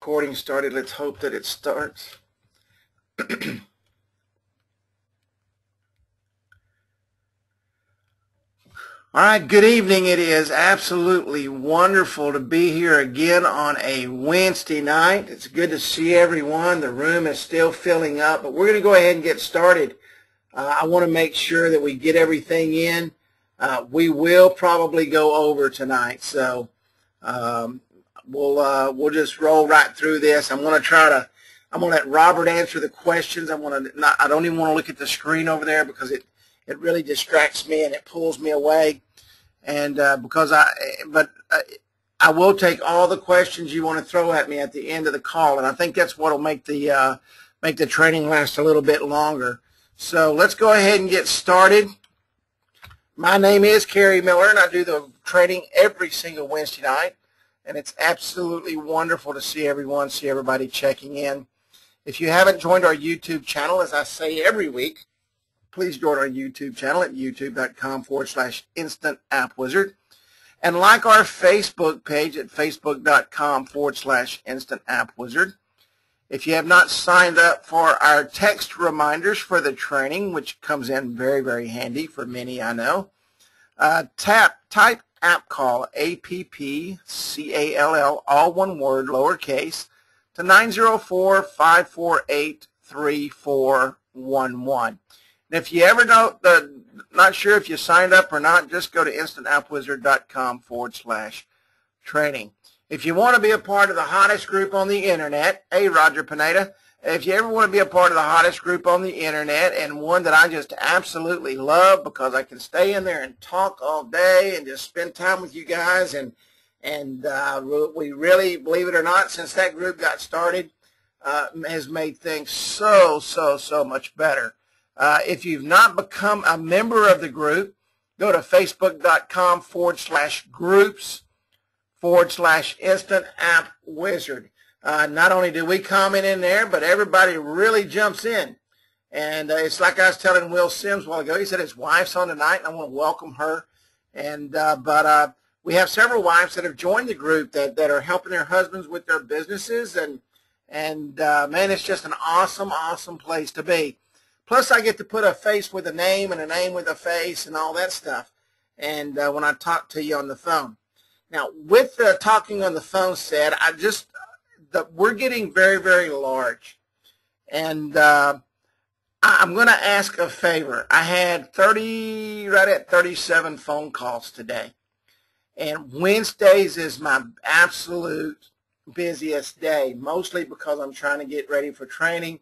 recording started. Let's hope that it starts. All right, good evening. It is absolutely wonderful to be here again on a Wednesday night. It's good to see everyone. The room is still filling up, but we're going to go ahead and get started. I want to make sure that we get everything in. We will probably go over tonight, so we'll just roll right through this. I'm going to let Robert answer the questions. I don't even want to look at the screen over there because it really distracts me and it pulls me away. And but I will take all the questions you want to throw at me at the end of the call, and I think that's what will make the training last a little bit longer. So let's go ahead and get started. My name is Kerry Miller, and I do the training every single Wednesday night, and it's absolutely wonderful to see everybody checking in. If you haven't joined our YouTube channel, as I say every week, please join our YouTube channel at youtube.com/InstantAppWizard. And like our Facebook page at facebook.com/InstantAppWizard. If you have not signed up for our text reminders for the training, which comes in very, very handy for many, I know, type app call, APPCALL, all one word, lowercase, to 904-548-3411. And if you ever not sure if you signed up or not, just go to InstantAppWizard.com/training. If you want to be a part of the hottest group on the internet, hey, Roger Pineda, if you ever want to be a part of the hottest group on the internet, and one that I just absolutely love because I can stay in there and talk all day and just spend time with you guys, and we really, believe it or not, since that group got started, has made things so much better. If you've not become a member of the group, go to facebook.com/groups/InstantAppWizard. Not only do we comment in there, but everybody really jumps in. And it's like I was telling Will Sims a while ago. He said his wife's on tonight, and I want to welcome her. And but we have several wives that have joined the group that are helping their husbands with their businesses. And man, it's just an awesome place to be. Plus, I get to put a face with a name and a name with a face and all that stuff. And when I talk to you on the phone. Now, with the talking on the phone said, we're getting very, very large. And I'm going to ask a favor. I had right at 37 phone calls today. And Wednesdays is my absolute busiest day, mostly because I'm trying to get ready for training.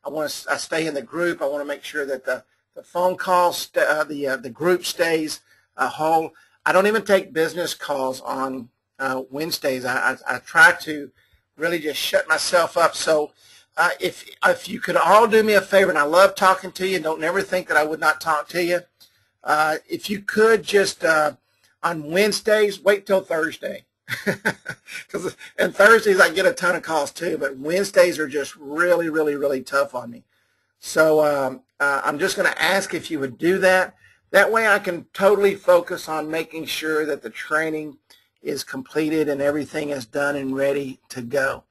I stay in the group. I want to make sure that the phone calls, the group stays whole. I don't even take business calls on Wednesdays. I try to really just shut myself up. So if you could all do me a favor, and I love talking to you, don't never think that I would not talk to you. If you could just on Wednesdays, wait till Thursday. And Thursdays I get a ton of calls too, but Wednesdays are just really tough on me. So I'm just going to ask if you would do that. That way I can totally focus on making sure that the training is completed and everything is done and ready to go.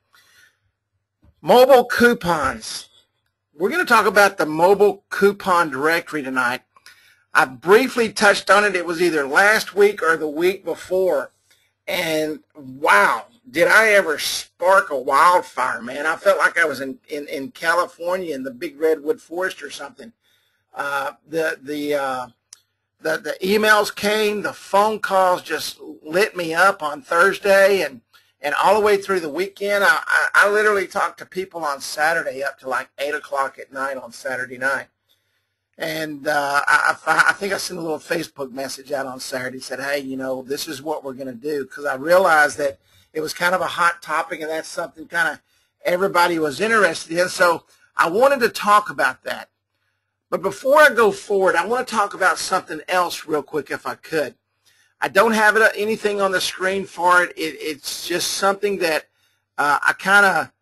Mobile coupons. We're going to talk about the mobile coupon directory tonight. I briefly touched on it. It was either last week or the week before. And wow, did I ever spark a wildfire, man. I felt like I was in California in the big redwood forest or something. The emails came, the phone calls just lit me up on Thursday, and all the way through the weekend. I literally talked to people on Saturday up to like 8 o'clock at night on Saturday night. And I think I sent a little Facebook message out on Saturday, said, hey, you know, this is what we're going to do, because I realized that it was kind of a hot topic, and that's something kind of everybody was interested in. So I wanted to talk about that. But before I go forward, I want to talk about something else real quick if I could. I don't have anything on the screen for it. It's just something that I kind of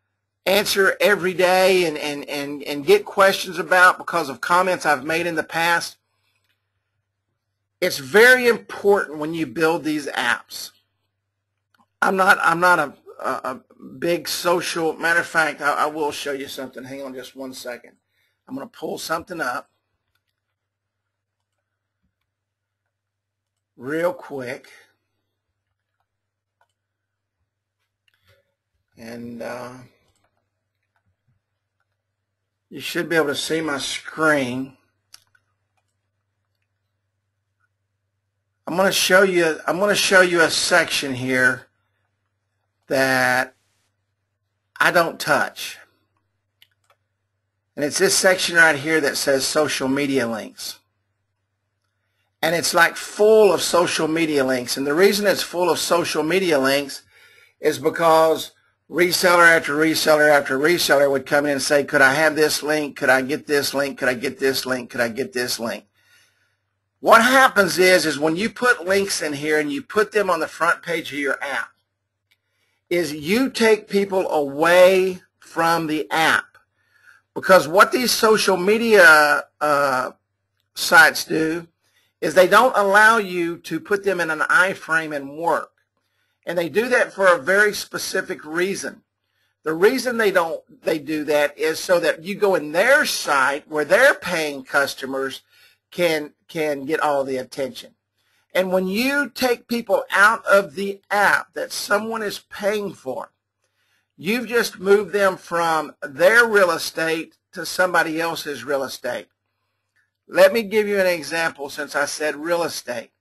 answer every day and get questions about because of comments I've made in the past. It's very important when you build these apps. I'm not a big social, matter of fact, I will show you something. Hang on just one second. I'm going to pull something up real quick. And you should be able to see my screen. I'm going to show you a section here that I don't touch. And it's this section right here that says social media links. And it's like full of social media links. And the reason it's full of social media links is because reseller after reseller after reseller would come in and say, could I have this link? Could I get this link? Could I get this link? Could I get this link? What happens is when you put links in here and you put them on the front page of your app, is you take people away from the app. Because what these social media sites do is they don't allow you to put them in an iframe and work. And they do that for a very specific reason. The reason they do that is so that you go in their site where their paying customers can get all the attention. And when you take people out of the app that someone is paying for, you've just moved them from their real estate to somebody else's real estate. Let me give you an example since I said real estate.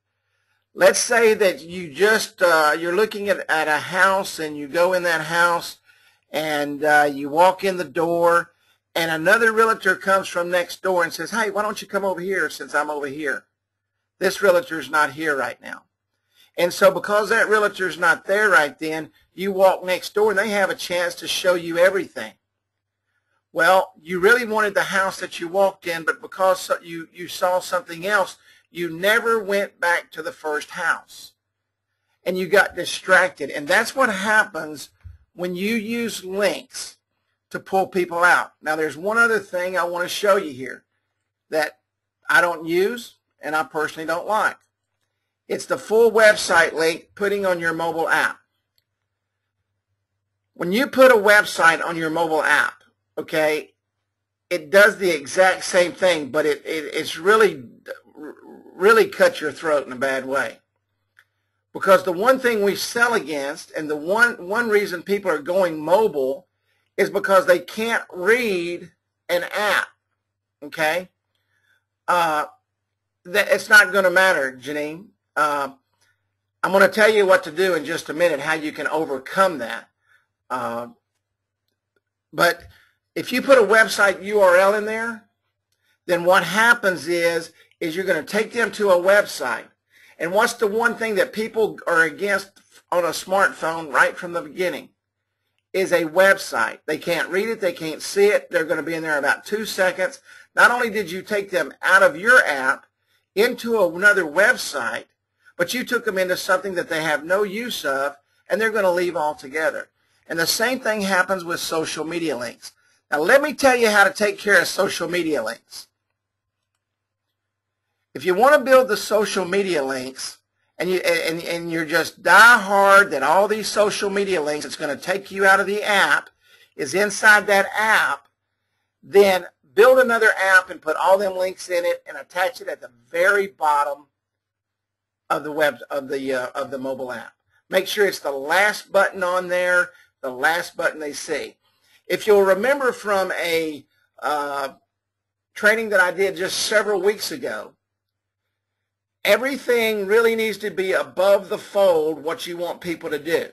Let's say that you just, you're looking at a house and you go in that house and you walk in the door and another realtor comes from next door and says, hey, why don't you come over here since I'm over here? This realtor's not here right now. And so because that realtor's not there right then, you walk next door and they have a chance to show you everything. Well, you really wanted the house that you walked in, but because you saw something else, you never went back to the first house. And you got distracted. And that's what happens when you use links to pull people out. Now, there's one other thing I want to show you here that I don't use and I personally don't like. It's the full website link putting on your mobile app. When you put a website on your mobile app, okay, it does the exact same thing, but it's really cut your throat in a bad way. Because the one thing we sell against, and the one reason people are going mobile, is because they can't read an app, okay? It's not going to matter, Janine. I'm going to tell you what to do in just a minute, how you can overcome that. But if you put a website URL in there, then what happens is you're going to take them to a website. And what's the one thing that people are against on a smartphone right from the beginning? Is a website. They can't read it. They can't see it. They're going to be in there in about 2 seconds. Not only did you take them out of your app into another website, but you took them into something that they have no use of, and they're going to leave altogether. And the same thing happens with social media links. Now, let me tell you how to take care of social media links. If you want to build the social media links, and you're just die hard that all these social media links that's going to take you out of the app is inside that app, then build another app and put all them links in it and attach it at the very bottom of the mobile app. Make sure it's the last button on there, the last button they see. If you'll remember from a training that I did just several weeks ago, everything really needs to be above the fold what you want people to do.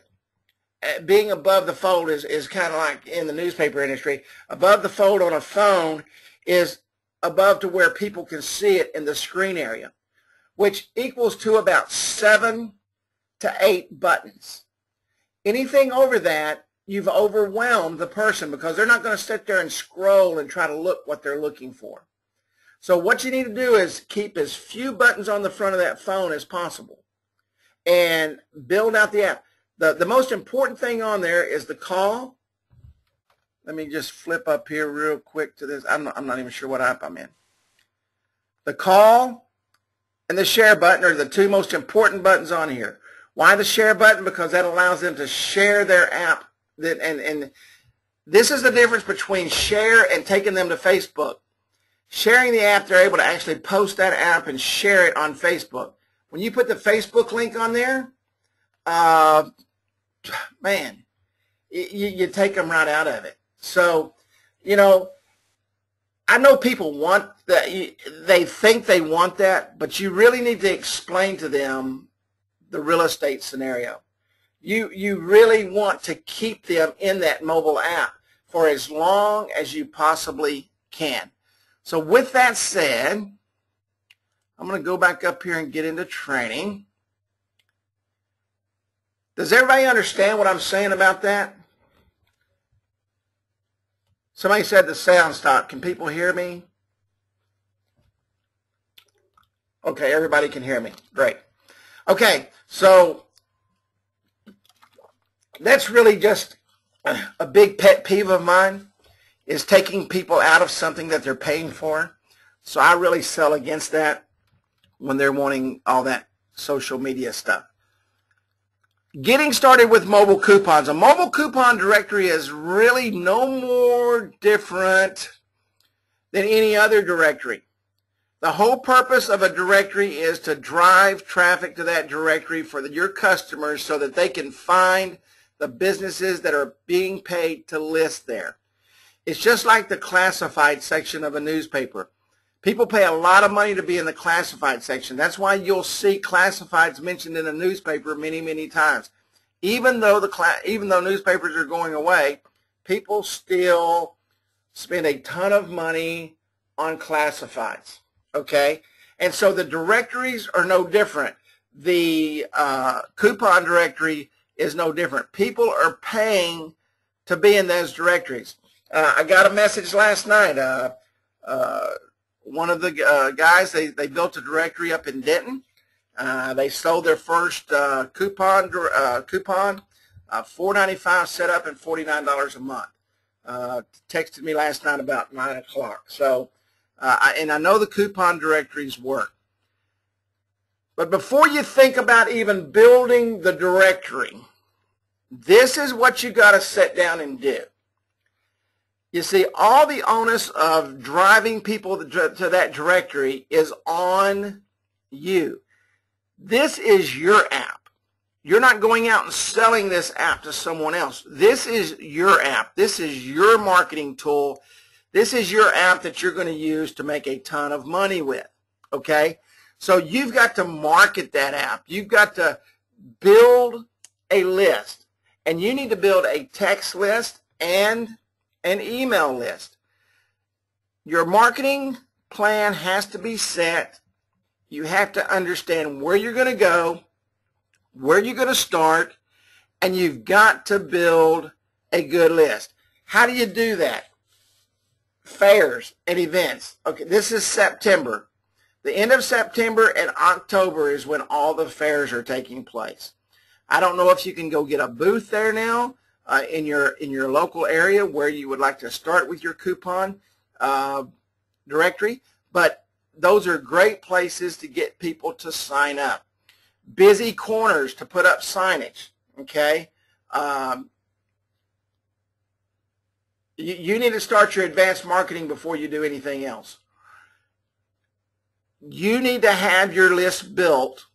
Being above the fold is kind of like in the newspaper industry. Above the fold on a phone is above to where people can see it in the screen area, which equals to about 7 to 8 buttons. Anything over that, you've overwhelmed the person because they're not going to sit there and scroll and try to look what they're looking for. So what you need to do is keep as few buttons on the front of that phone as possible and build out the app. The most important thing on there is the call. Let me just flip up here real quick to this. I'm not even sure what app I'm in. The call and the share button are the two most important buttons on here. Why the share button? Because that allows them to share their app and this is the difference between share and taking them to Facebook. Sharing the app, they're able to actually post that app and share it on Facebook. When you put the Facebook link on there, man, you take them right out of it. So, you know, I know people want that. They think they want that, but you really need to explain to them the real estate scenario. You really want to keep them in that mobile app for as long as you possibly can. So with that said, I'm going to go back up here and get into training. Does everybody understand what I'm saying about that? Somebody said the sound stopped. Can people hear me? Okay, everybody can hear me. Great. Okay, so that's really just a big pet peeve of mine, is taking people out of something that they're paying for. So I really sell against that when they're wanting all that social media stuff. Getting started with mobile coupons. A mobile coupon directory is really no more different than any other directory. The whole purpose of a directory is to drive traffic to that directory for your customers so that they can find the businesses that are being paid to list there. It's just like the classified section of a newspaper. People pay a lot of money to be in the classified section. That's why you'll see classifieds mentioned in a newspaper many, many times. Even though newspapers are going away, people still spend a ton of money on classifieds. Okay? And so the directories are no different. The coupon directory is no different. People are paying to be in those directories. I got a message last night. One of the guys, they built a directory up in Denton. They sold their first coupon, $4.95 set up and $49 a month. Texted me last night about 9 o'clock. So, and I know the coupon directories work. But before you think about even building the directory, this is what you got to sit down and do. You see, all the onus of driving people to that directory is on you. This is your app. You're not going out and selling this app to someone else. This is your app. This is your marketing tool. This is your app that you're going to use to make a ton of money with. Okay? So you've got to market that app. You've got to build a list. And you need to build a text list and an email list. Your marketing plan has to be set. You have to understand where you're going to go, where you're going to start, and you've got to build a good list. How do you do that? Fairs and events. Okay, this is September. The end of September and October is when all the fairs are taking place. I don't know if you can go get a booth there now in your local area where you would like to start with your coupon directory, but those are great places to get people to sign up. Busy corners to put up signage, okay? You need to start your advanced marketing before you do anything else. You need to have your list built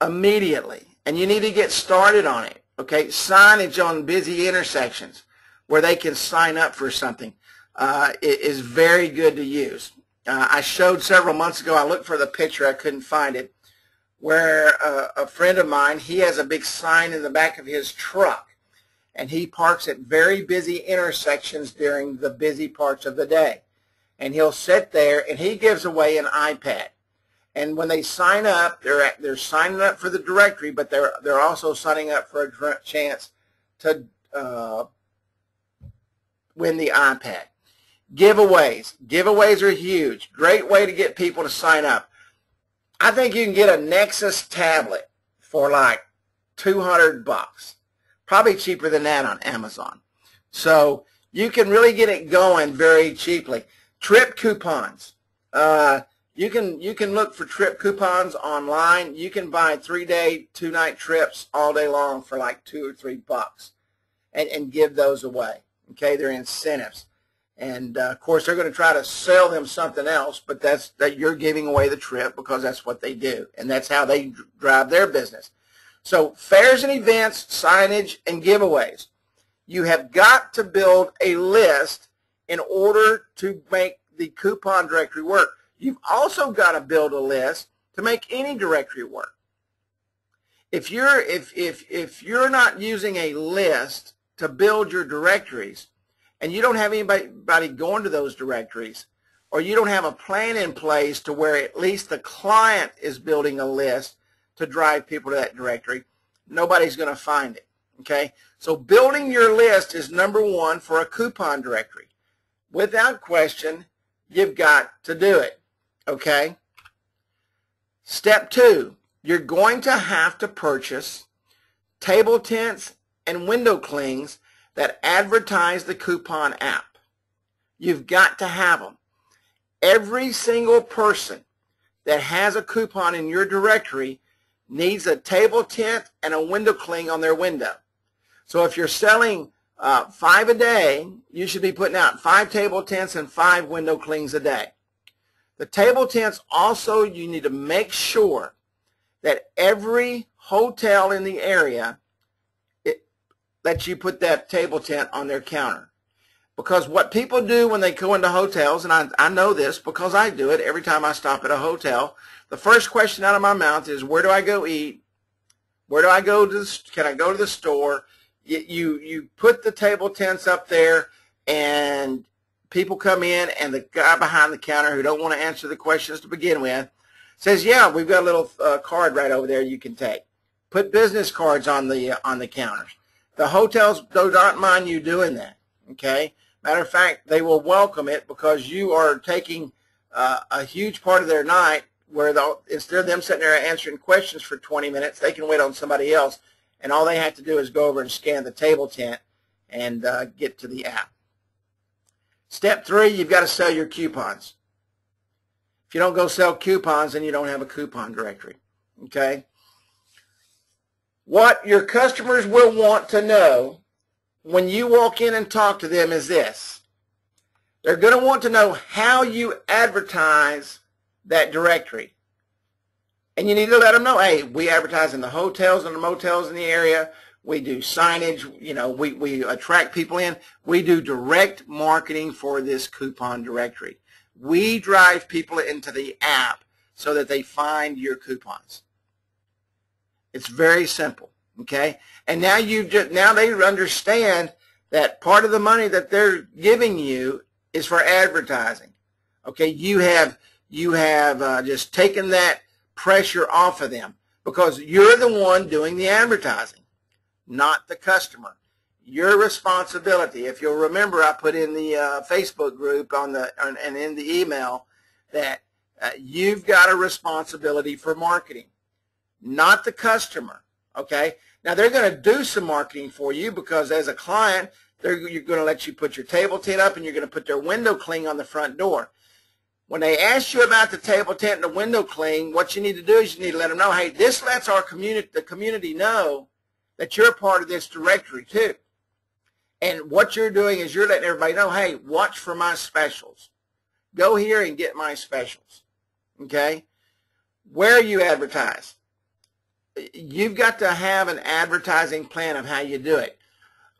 immediately, and you need to get started on it, okay? Signage on busy intersections where they can sign up for something is very good to use. I showed several months ago, I looked for the picture, I couldn't find it, where a friend of mine, he has a big sign in the back of his truck, and he parks at very busy intersections during the busy parts of the day. And he'll sit there, and he gives away an iPad. And when they sign up, they're signing up for the directory, but they're also signing up for a chance to win the iPad. Giveaways. Giveaways are huge. Great way to get people to sign up. I think you can get a Nexus tablet for like $200. Probably cheaper than that on Amazon. So you can really get it going very cheaply. Trip coupons. You can look for trip coupons online. You can buy 3-day, 2-night trips all day long for like $2 or $3. and give those away. Okay, they're incentives. And of course, they're going to try to sell them something else, but that you're giving away the trip because that's what they do, and that's how they drive their business. So fairs and events, signage, and giveaways. You have got to build a list in order to make the coupon directory work. You've also got to build a list to make any directory work. If you're not using a list to build your directories, and you don't have anybody going to those directories, or you don't have a plan in place to where at least the client is building a list to drive people to that directory, nobody's going to find it. Okay? So building your list is number one for a coupon directory. Without question, you've got to do it. Okay? Step 2, you're going to have to purchase table tents and window clings that advertise the coupon app. You've got to have them. Every single person that has a coupon in your directory needs a table tent and a window cling on their window. So if you're selling 5 a day, you should be putting out 5 table tents and 5 window clings a day. The table tents also, you need to make sure that every hotel in the area lets you put that table tent on their counter. Because what people do when they go into hotels, and I know this because I do it every time I stop at a hotel, the first question out of my mouth is, where do I go eat? Where do I go to? Can I go to the store? You put the table tents up there, and people come in, and the guy behind the counter who don't want to answer the questions to begin with says, yeah, we've got a little card right over there you can take. Put business cards on the counters. The hotels do not mind you doing that, okay? Matter of fact, they will welcome it because you are taking a huge part of their night where instead of them sitting there answering questions for 20 minutes, they can wait on somebody else, and all they have to do is go over and scan the table tent and get to the app. Step 3, you've got to sell your coupons. If you don't go sell coupons, then you don't have a coupon directory, okay? What your customers will want to know when you walk in and talk to them is this. They're going to want to know how you advertise that directory. And you need to let them know, hey, we advertise in the hotels and the motels in the area. We do signage. You know, we attract people in. We do direct marketing for this coupon directory. We drive people into the app so that they find your coupons. It's very simple, okay? And now now they understand that part of the money that they're giving you is for advertising. Okay, you have just taken that pressure off of them because you're the one doing the advertising, not the customer. Your responsibility. If you'll remember, I put in the Facebook group and in the email that you've got a responsibility for marketing, not the customer, okay? Now, they're going to do some marketing for you because as a client, you're going to let you put your table tent up and you're going to put their window cling on the front door. When they ask you about the table tent and the window cling, what you need to do is you need to let them know, hey, this lets the community know that you're a part of this directory too. And what you're doing is you're letting everybody know, hey, watch for my specials. Go here and get my specials, okay? Where you advertise. You've got to have an advertising plan of how you do it.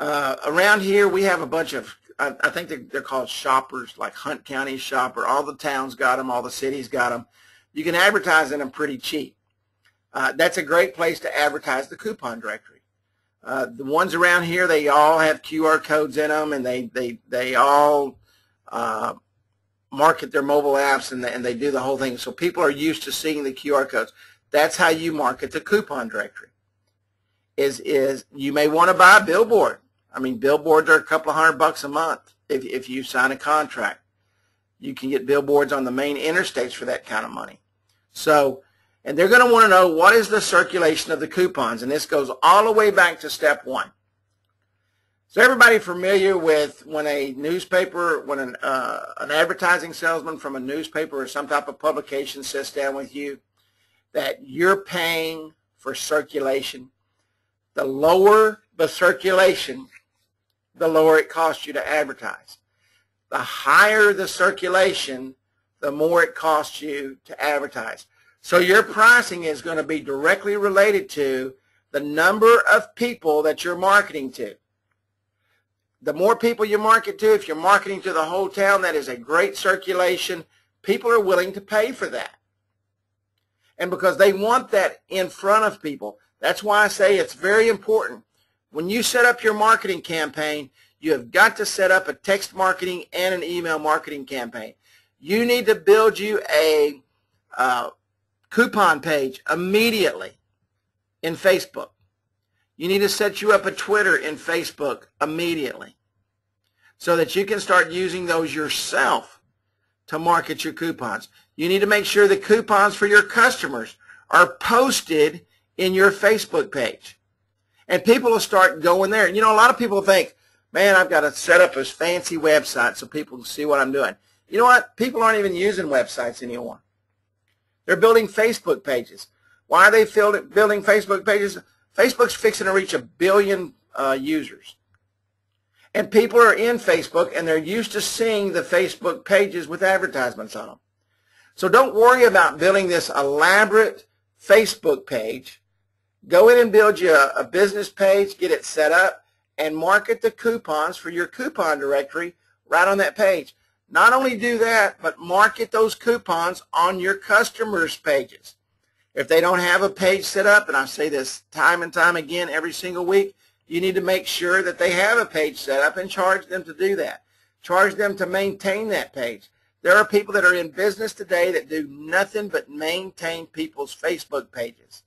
Around here, we have a bunch of, I think they're called shoppers, like Hunt County Shopper. All the towns got them. All the cities got them. You can advertise in them pretty cheap. That's a great place to advertise the coupon directory. The ones around here, they all have QR codes in them, and they all market their mobile apps, and they do the whole thing. So people are used to seeing the QR codes. That's how you market the coupon directory. Is you may want to buy a billboard. I mean, billboards are a couple of $100 a month if you sign a contract. You can get billboards on the main interstates for that kind of money. So, and they're going to want to know what is the circulation of the coupons, and this goes all the way back to step 1. So everybody familiar with when a newspaper, when an advertising salesman from a newspaper or some type of publication sits down with you, that you're paying for circulation. The lower the circulation, the lower it costs you to advertise. The higher the circulation, the more it costs you to advertise. So your pricing is going to be directly related to the number of people that you're marketing to. The more people you market to, if you're marketing to the whole town, that is a great circulation. People are willing to pay for that. And because they want that in front of people. That's why I say it's very important. When you set up your marketing campaign, you have got to set up a text marketing and an email marketing campaign. You need to build you a coupon page immediately in Facebook. You need to set you up a Twitter in Facebook immediately so that you can start using those yourself to market your coupons. You need to make sure the coupons for your customers are posted in your Facebook page. And people will start going there. You know, a lot of people think, man, I've got to set up this fancy website so people can see what I'm doing. You know what? People aren't even using websites anymore. They're building Facebook pages. Why are they building Facebook pages? Facebook's fixing to reach 1 billion users. And people are in Facebook, and they're used to seeing the Facebook pages with advertisements on them. So don't worry about building this elaborate Facebook page. Go in and build you a business page, get it set up, and market the coupons for your coupon directory right on that page. Not only do that, but market those coupons on your customers' pages. If they don't have a page set up, and I say this time and time again every single week, you need to make sure that they have a page set up and charge them to do that. Charge them to maintain that page. There are people that are in business today that do nothing but maintain people's Facebook pages.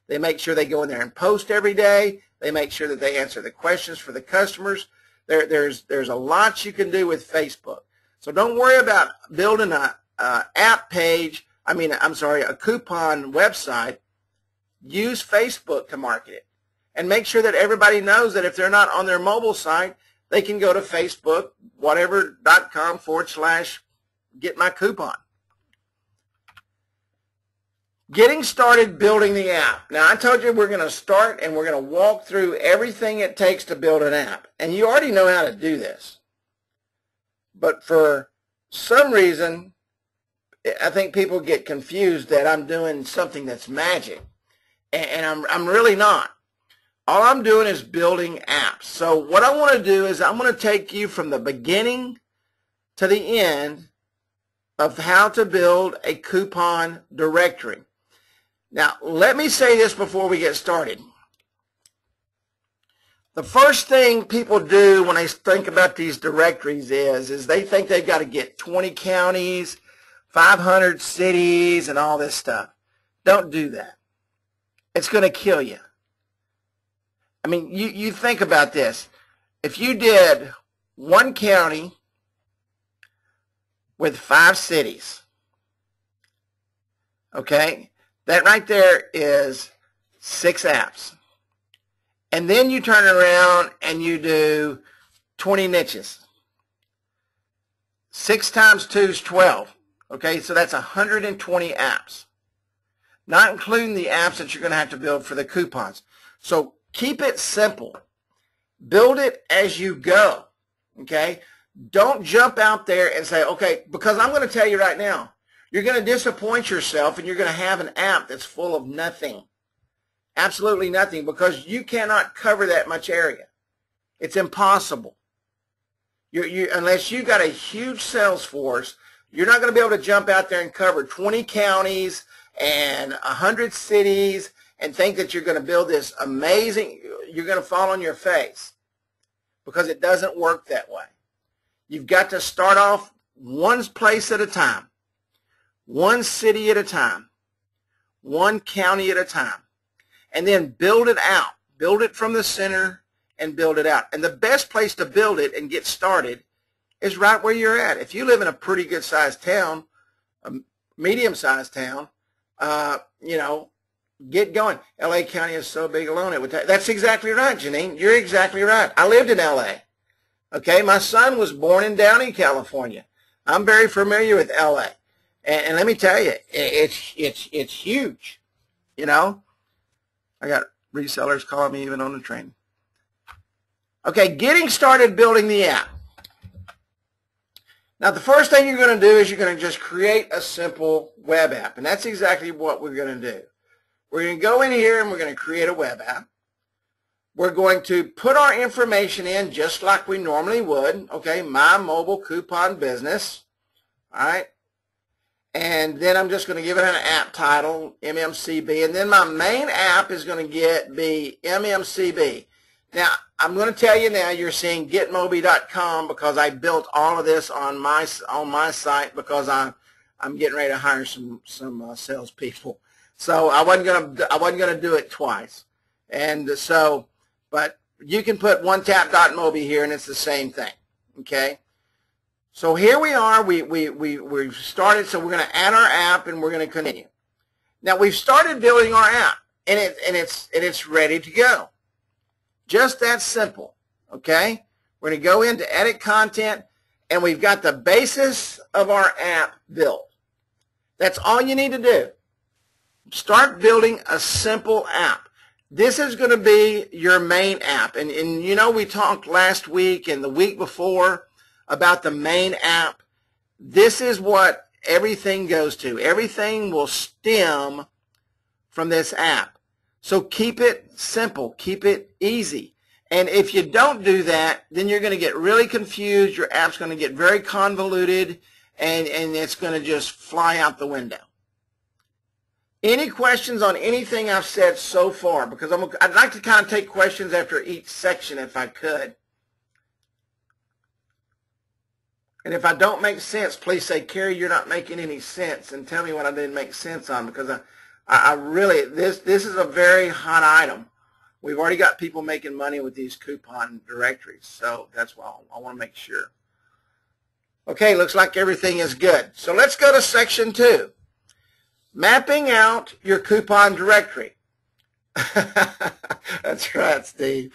They make sure they go in there and post every day. They make sure that they answer the questions for the customers. There's a lot you can do with Facebook. So don't worry about building a app page. a coupon website. Use Facebook to market it. And make sure that everybody knows that if they're not on their mobile site, they can go to Facebook, whatever.com/get-my-coupon. Getting started building the app. Now, I told you we're going to start and we're going to walk through everything it takes to build an app. And you already know how to do this. But for some reason, I think people get confused that I'm doing something that's magic. And I'm really not. All I'm doing is building apps. So what I want to do is I'm going to take you from the beginning to the end of how to build a coupon directory. Now, let me say this before we get started. The first thing people do when they think about these directories is they think they've got to get 20 counties, 500 cities, and all this stuff. Don't do that. It's going to kill you. I mean, you think about this. If you did one county with 5 cities, okay, that right there is 6 apps. And then you turn around and you do 20 niches. 6 times 2 is 12. Okay, so that's 120 apps. Not including the apps that you're going to have to build for the coupons. So keep it simple. Build it as you go. Okay? Don't jump out there and say, okay, because I'm going to tell you right now, you're going to disappoint yourself and you're going to have an app that's full of nothing. Absolutely nothing, because you cannot cover that much area. It's impossible. Unless you've got a huge sales force, you're not going to be able to jump out there and cover 20 counties and 100 cities and think that you're going to build this amazing, you're going to fall on your face, because it doesn't work that way. You've got to start off one place at a time, one city at a time, one county at a time, and then build it out. Build it from the center and build it out. And the best place to build it and get started is right where you're at. If you live in a pretty good sized town, a medium sized town, get going. LA County is so big alone. That's exactly right, Janine. You're exactly right. I lived in LA. Okay, my son was born in Downey, California. I'm very familiar with LA. And let me tell you, it's huge. You know, I got resellers calling me even on the train. Okay, getting started building the app. Now, the first thing you're going to do is you're going to just create a simple web app, and that's exactly what we're going to do. We're going to go in here and we're going to create a web app. We're going to put our information in just like we normally would. Okay, my mobile coupon business. All right. And then I'm just going to give it an app title, MMCB, and then my main app is going to be MMCB. Now, I'm going to tell you now, you're seeing getmobi.com because I built all of this on my site because I'm getting ready to hire some salespeople. So I wasn't going to do it twice. And so, but you can put onetap.mobi here and it's the same thing. Okay. So here we are, we've started, so we're going to add our app and we're going to continue. Now we've started building our app and it's ready to go. Just that simple, okay? We're going to go into edit content and we've got the basis of our app built. That's all you need to do. Start building a simple app. This is going to be your main app. And you know, we talked last week and the week before about the main app. This is what everything goes to. Everything will stem from this app. So keep it simple. Keep it easy. And if you don't do that, then you're going to get really confused. Your app's going to get very convoluted and it's going to just fly out the window. Any questions on anything I've said so far? Because I'd like to kind of take questions after each section if I could. And if I don't make sense, please say, Kerry, you're not making any sense, and tell me what I didn't make sense on, because I really, this is a very hot item. We've already got people making money with these coupon directories, so that's why I want to make sure. Okay, looks like everything is good. So let's go to section 2. Mapping out your coupon directory. That's right, Steve.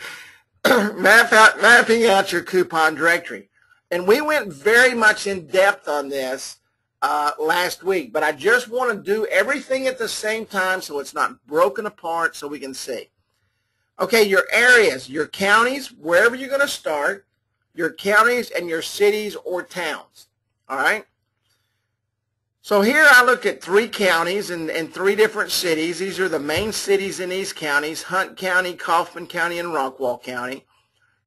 Mapping out your coupon directory. And we went very much in depth on this last week, but I just want to do everything at the same time so it's not broken apart so we can see. Okay, your areas, your counties, wherever you're going to start, your counties and your cities or towns. All right? So here I look at 3 counties and 3 different cities. These are the main cities in these counties: Hunt County, Kaufman County, and Rockwall County.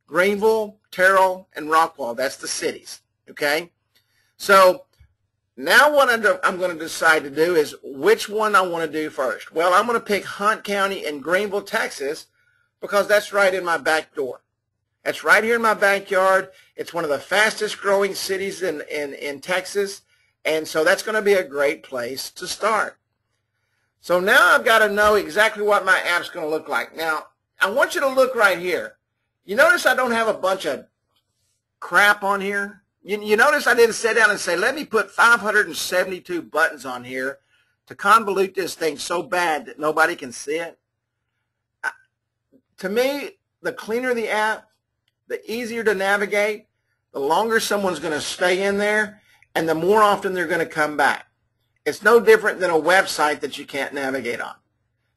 Greenville, Terrell, and Rockwall, that's the cities, okay? So now what I'm going to decide to do is which one I want to do first. Well, I'm going to pick Hunt County in Greenville, Texas, because that's right in my back door. That's right here in my backyard. It's one of the fastest growing cities in Texas, and so that's going to be a great place to start. So now I've got to know exactly what my app's going to look like. Now, I want you to look right here. You notice I don't have a bunch of crap on here? You notice I didn't sit down and say, let me put 572 buttons on here to convolute this thing so bad that nobody can see it. To me, the cleaner the app, the easier to navigate, the longer someone's going to stay in there, and the more often they're going to come back. It's no different than a website that you can't navigate on.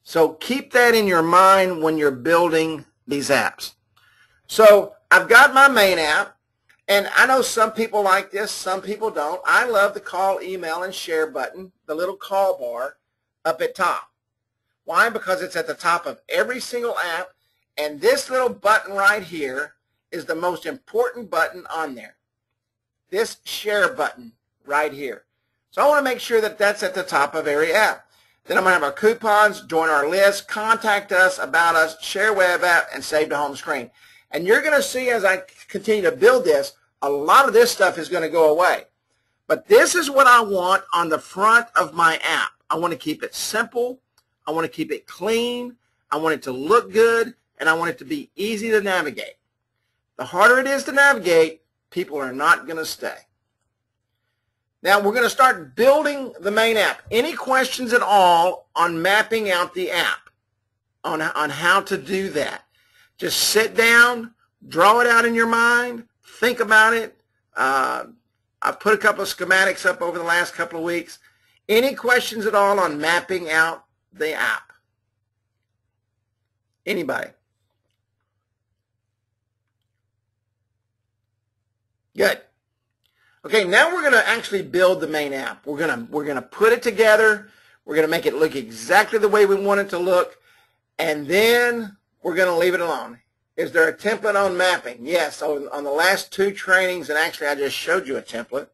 So keep that in your mind when you're building these apps. So I've got my main app, and I know some people like this, some people don't. I love the call, email, and share button, the little call bar up at top. Why? Because it's at the top of every single app, and this little button right here is the most important button on there. This share button right here. So I want to make sure that that's at the top of every app. Then I'm going to have our coupons, join our list, contact us, about us, share web app, and save to home screen. And you're going to see as I continue to build this, a lot of this stuff is going to go away. But this is what I want on the front of my app. I want to keep it simple. I want to keep it clean. I want it to look good. And I want it to be easy to navigate. The harder it is to navigate, people are not going to stay. Now we're going to start building the main app. Any questions at all on mapping out the app, on how to do that? Just sit down, draw it out in your mind, think about it. I've put a couple of schematics up over the last couple of weeks. Any questions at all on mapping out the app? Anybody? Good. Okay, now we're going to actually build the main app. We're going to put it together. We're going to make it look exactly the way we want it to look, and then we're going to leave it alone. Is there a template on mapping? Yes. On the last 2 trainings, and actually I just showed you a template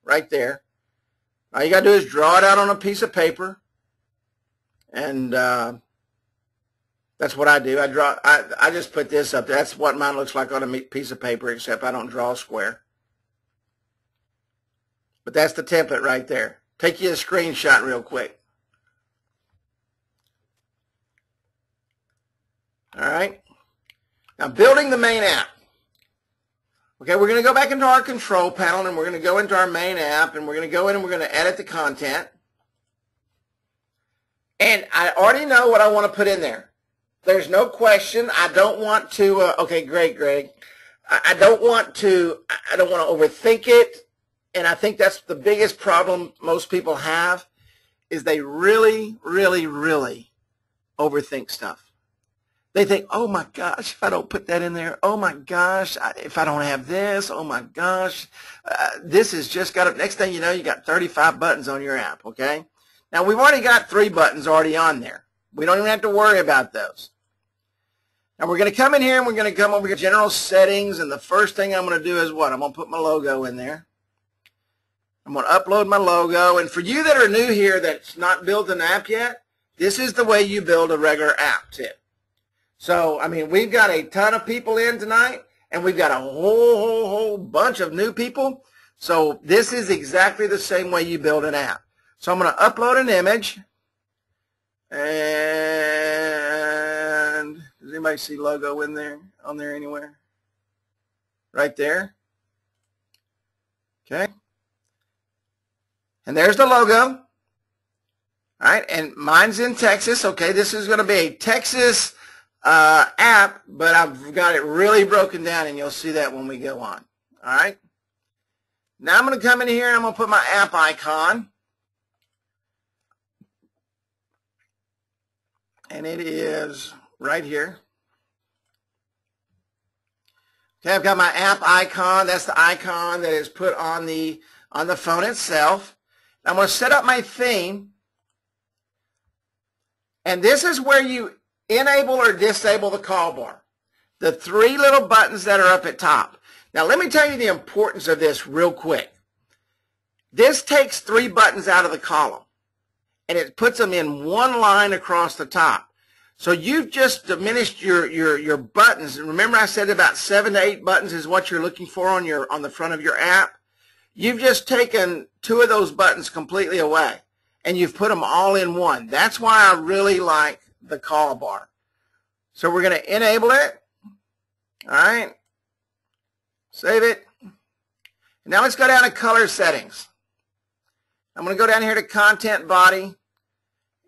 right there. All you got to do is draw it out on a piece of paper, and that's what I do. I just put this up there. That's what mine looks like on a piece of paper, except I don't draw a square. But that's the template right there. Take you a screenshot real quick. All right. Now building the main app. Okay, we're going to go back into our control panel, and we're going to go into our main app, and we're going to go in and we're going to edit the content. And I already know what I want to put in there. There's no question. I don't want to, okay, great, Greg. I don't want to overthink it. And I think that's the biggest problem most people have, is they really, really, really overthink stuff. They think, oh my gosh, if I don't put that in there, oh my gosh, if I don't have this, oh my gosh, this has just got, next thing you know, you got 35 buttons on your app, okay? Now, we've already got 3 buttons already on there. We don't even have to worry about those. Now, we're going to come in here and we're going to come over to General Settings, and the first thing I'm going to do is what? I'm going to put my logo in there. I'm going to upload my logo, and for you that are new here that's not built an app yet, this is the way you build a regular app tip. So, I mean, we've got a ton of people in tonight, and we've got a whole bunch of new people. So this is exactly the same way you build an app. So I'm going to upload an image, and does anybody see logo in there, on there anywhere? Right there. Okay. And there's the logo. All right, and mine's in Texas. Okay, this is going to be a Texas app, but I've got it really broken down, and you'll see that when we go on. All right. Now I'm going to come in here and I'm going to put my app icon. And it is right here. Okay, I've got my app icon. That's the icon that is put on the phone itself. I'm going to set up my theme. And this is where you enable or disable the call bar. The 3 little buttons that are up at top. Now let me tell you the importance of this real quick. This takes 3 buttons out of the column, and it puts them in one line across the top. So you've just diminished your buttons. And remember I said about 7 to 8 buttons is what you're looking for on the front of your app. You've just taken 2 of those buttons completely away, and you've put them all in one. That's why I really like the call bar. So we're going to enable it. All right. Save it. Now let's go down to color settings. I'm going to go down here to content body,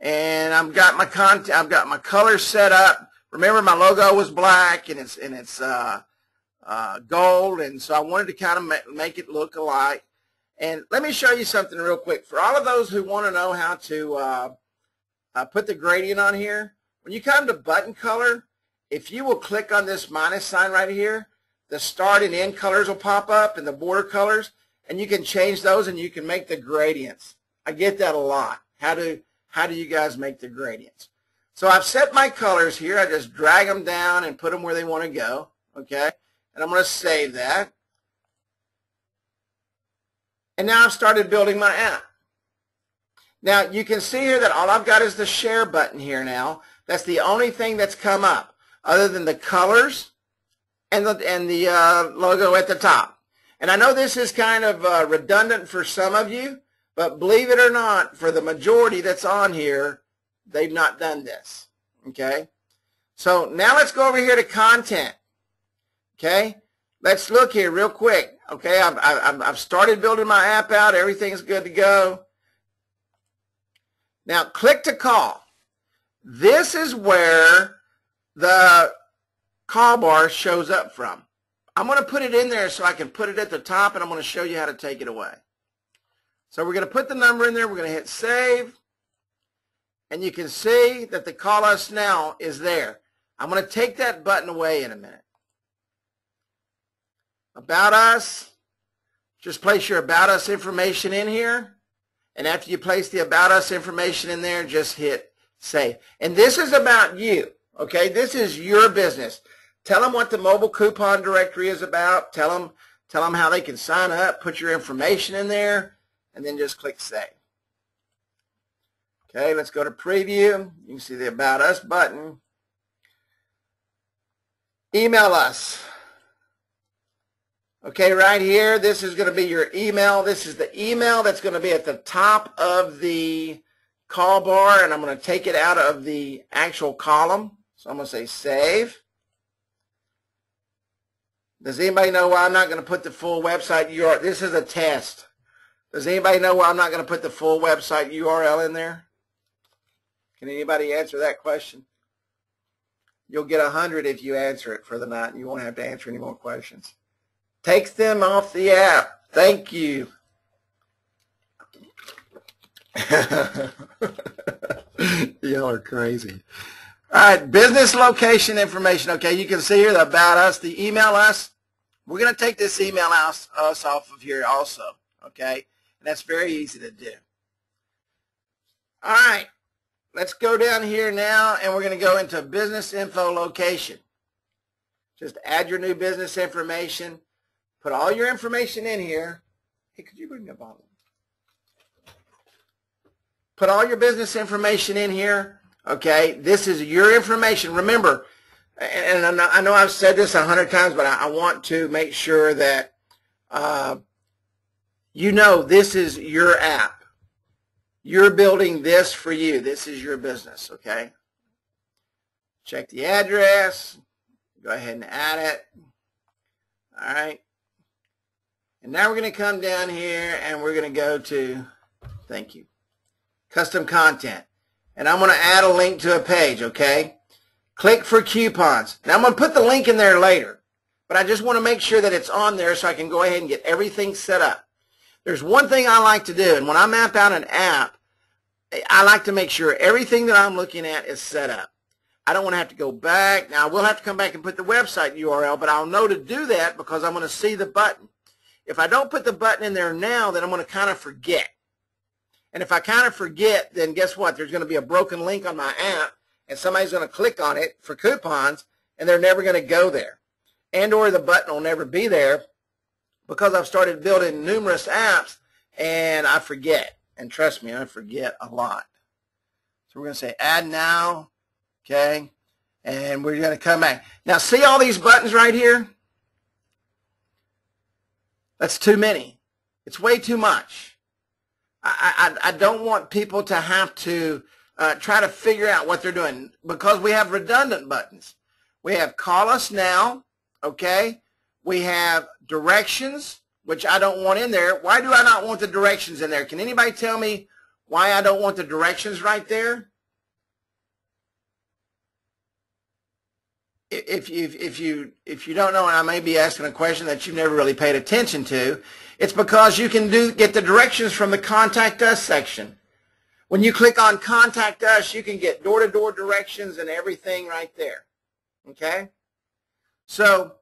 and I've got my color set up. Remember, my logo was black, and it's gold, and so I wanted to kind of make it look alike. And let me show you something real quick. For all of those who want to know how to put the gradient on here, when you come to button color, if you will click on this minus sign right here, the start and end colors will pop up, and the border colors, and you can change those, and you can make the gradients. I get that a lot. How do you guys make the gradients? So I've set my colors here. I just drag them down and put them where they want to go. Okay, and I'm going to save that. And now I've started building my app. Now you can see here that all I've got is the share button here now. That's the only thing that's come up, other than the colors and the logo at the top. And I know this is kind of redundant for some of you, but believe it or not, for the majority that's on here, they've not done this. Okay? So now let's go over here to content. Okay? Let's look here real quick. Okay? I've started building my app out. Everything's good to go. Now click to call. This is where the call bar shows up from. I'm going to put it in there so I can put it at the top, and I'm going to show you how to take it away. So we're going to put the number in there. We're going to hit save, and you can see that the call us now is there. I'm going to take that button away in a minute. About Us. Just place your About Us information in here. And after you place the About Us information in there, just hit Save. And this is about you, okay? This is your business. Tell them what the mobile coupon directory is about. Tell them how they can sign up. Put your information in there, and then just click Save. Okay, let's go to Preview. You can see the About Us button. Email us. Okay, right here, this is going to be your email. This is the email that's going to be at the top of the call bar, and I'm going to take it out of the actual column. So I'm going to say Save. Does anybody know why I'm not going to put the full website URL? This is a test. Does anybody know why I'm not going to put the full website URL in there? Can anybody answer that question? You'll get 100 if you answer it for the night, and you won't have to answer any more questions. Takes them off the app. Thank you. Y'all are crazy. All right, business location information. Okay, you can see here the About Us, the Email Us. We're going to take this Email Us off of here also. Okay, and that's very easy to do. All right, let's go down here now, and we're going to go into business info location. Just add your new business information. Put all your information in here. Hey, could you bring the bottle? Put all your business information in here. Okay, this is your information. Remember, and I know I've said this 100 times, but I want to make sure that you know this is your app. You're building this for you. This is your business, okay? Check the address. Go ahead and add it. All right. And now we're going to come down here and we're going to go to, thank you, custom content. And I'm going to add a link to a page, okay? Click for coupons. Now I'm going to put the link in there later, but I just want to make sure that it's on there so I can go ahead and get everything set up. There's one thing I like to do, and when I map out an app, I like to make sure everything that I'm looking at is set up. I don't want to have to go back. Now, I will have to come back and put the website URL, but I'll know to do that because I'm going to see the button. If I don't put the button in there now, then I'm going to kind of forget. And if I kind of forget, then guess what? There's going to be a broken link on my app, and somebody's going to click on it for coupons, and they're never going to go there. And or the button will never be there because I've started building numerous apps, and I forget. And trust me, I forget a lot. So we're going to say Add Now, okay? And we're going to come back. Now, see all these buttons right here? That's too many. It's way too much. I don't want people to have to try to figure out what they're doing because we have redundant buttons. We have Call Us Now, okay? We have Directions, which I don't want in there. Why do I not want the directions in there? Can anybody tell me why I don't want the directions right there? If you don't know, and I may be asking a question that you've never really paid attention to, it's because you can get the directions from the Contact Us section. When you click on Contact Us, you can get door-to-door directions and everything right there. Okay? So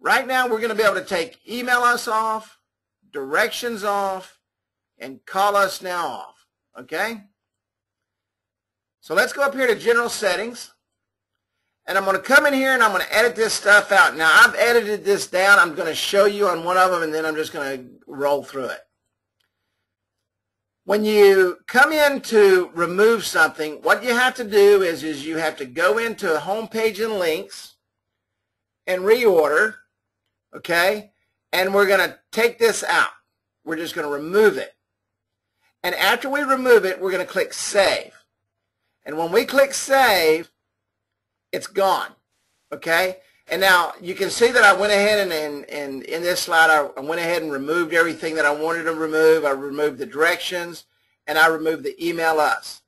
right now we're going to be able to take Email Us off, Directions off, and Call Us Now off. Okay? So let's go up here to General Settings. And I'm going to come in here and I'm going to edit this stuff out. Now, I've edited this down. I'm going to show you on one of them, and then I'm just going to roll through it. When you come in to remove something, what you have to do is you have to go into Home Page and Links and reorder, okay? And we're going to take this out. We're just going to remove it. And after we remove it, we're going to click Save. And when we click Save, it's gone, okay? And now you can see that I went ahead and in this slide, I went ahead and removed everything that I wanted to remove. I removed the directions, and I removed the Email Us.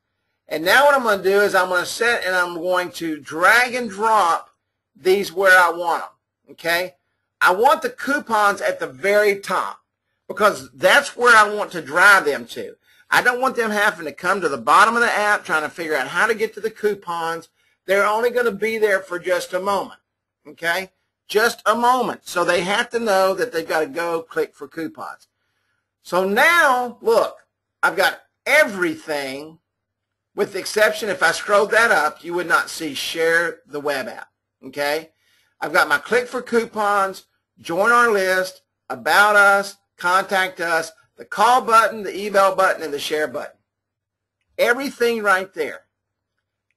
And now what I'm going to do is I'm going to set and I'm going to drag and drop these where I want them, okay? I want the coupons at the very top because that's where I want to drive them to. I don't want them having to come to the bottom of the app trying to figure out how to get to the coupons. They're only going to be there for just a moment, okay? just a moment. So they have to know that they've got to go click for coupons. So now, look, I've got everything, with the exception, if I scrolled that up, you would not see share the web app, okay? I've got my click for coupons, join our list, about us, contact us, the call button, the email button, and the share button. Everything right there.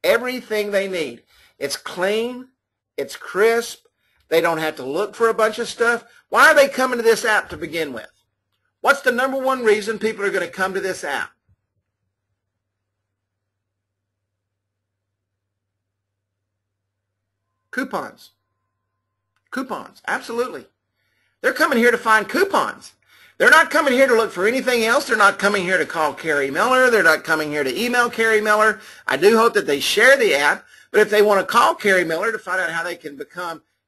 Everything they need. It's clean. It's crisp. They don't have to look for a bunch of stuff. Why are they coming to this app to begin with? What's the number one reason people are going to come to this app? Coupons. Coupons, absolutely. They're coming here to find coupons. They're not coming here to look for anything else. They're not coming here to call Carrie Miller. They're not coming here to email Carrie Miller. I do hope that they share the app, but if they want to call Carrie Miller to find out how they can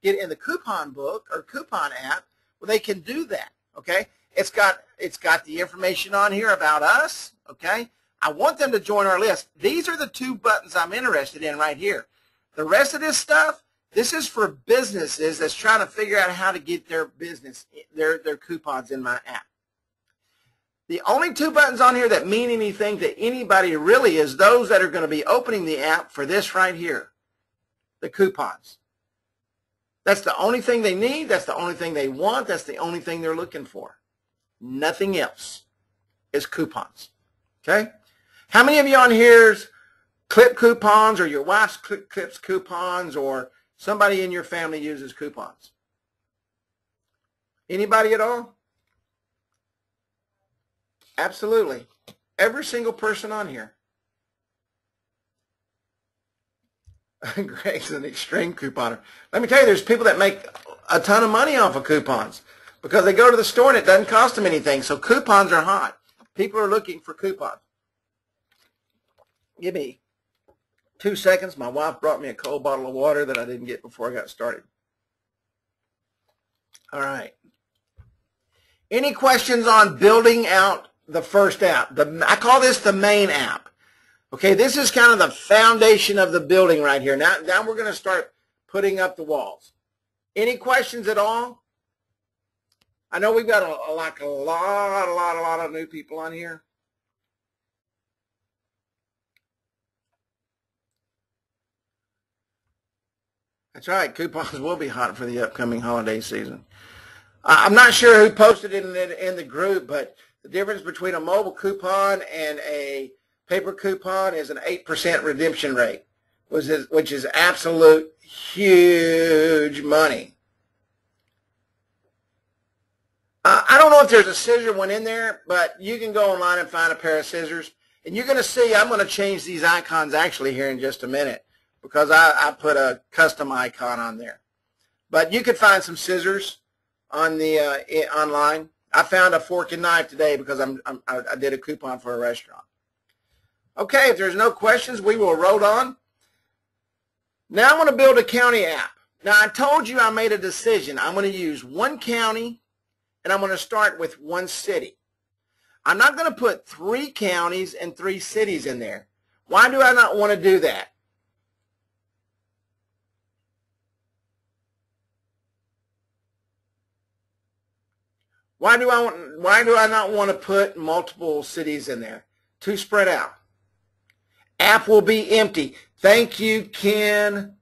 get in the coupon book or coupon app, well, they can do that, okay? It's got the information on here about us, okay? I want them to join our list. These are the two buttons I'm interested in right here. The rest of this stuff, this is for businesses that's trying to figure out how to get their business, their coupons in my app. The only two buttons on here that mean anything to anybody really is those that are going to be opening the app for this right here, the coupons. That's the only thing they need. That's the only thing they want. That's the only thing they're looking for. Nothing else is coupons. Okay? How many of you on here's clip coupons, or your wife's clips coupons, or somebody in your family uses coupons? Anybody at all? Absolutely. Every single person on here. Greg's an extreme couponer. Let me tell you, there's people that make a ton of money off of coupons because they go to the store and it doesn't cost them anything. So coupons are hot. People are looking for coupons. Give me 2 seconds. My wife brought me a cold bottle of water that I didn't get before I got started. All right. Any questions on building out the first app? I call this the main app. Okay, this is kind of the foundation of the building right here. Now we're going to start putting up the walls. Any questions at all? I know we've got a lot of new people on here. That's right. Coupons will be hot for the upcoming holiday season. I'm not sure who posted it in the group, but the difference between a mobile coupon and a paper coupon is an 8% redemption rate, which is absolute huge money. I don't know if there's a scissor one in there, but you can go online and find a pair of scissors. And you're going to see I'm going to change these icons actually here in just a minute because I put a custom icon on there. But you could find some scissors on the online. I found a fork and knife today because I did a coupon for a restaurant. Okay, if there's no questions, we will roll on. Now I'm going to build a county app. Now I told you I made a decision. I'm going to use one county and I'm going to start with one city. I'm not going to put 3 counties and 3 cities in there. Why do I not want to do that? Why do I not want to put multiple cities in there? Too spread out. App will be empty. Thank you, Ken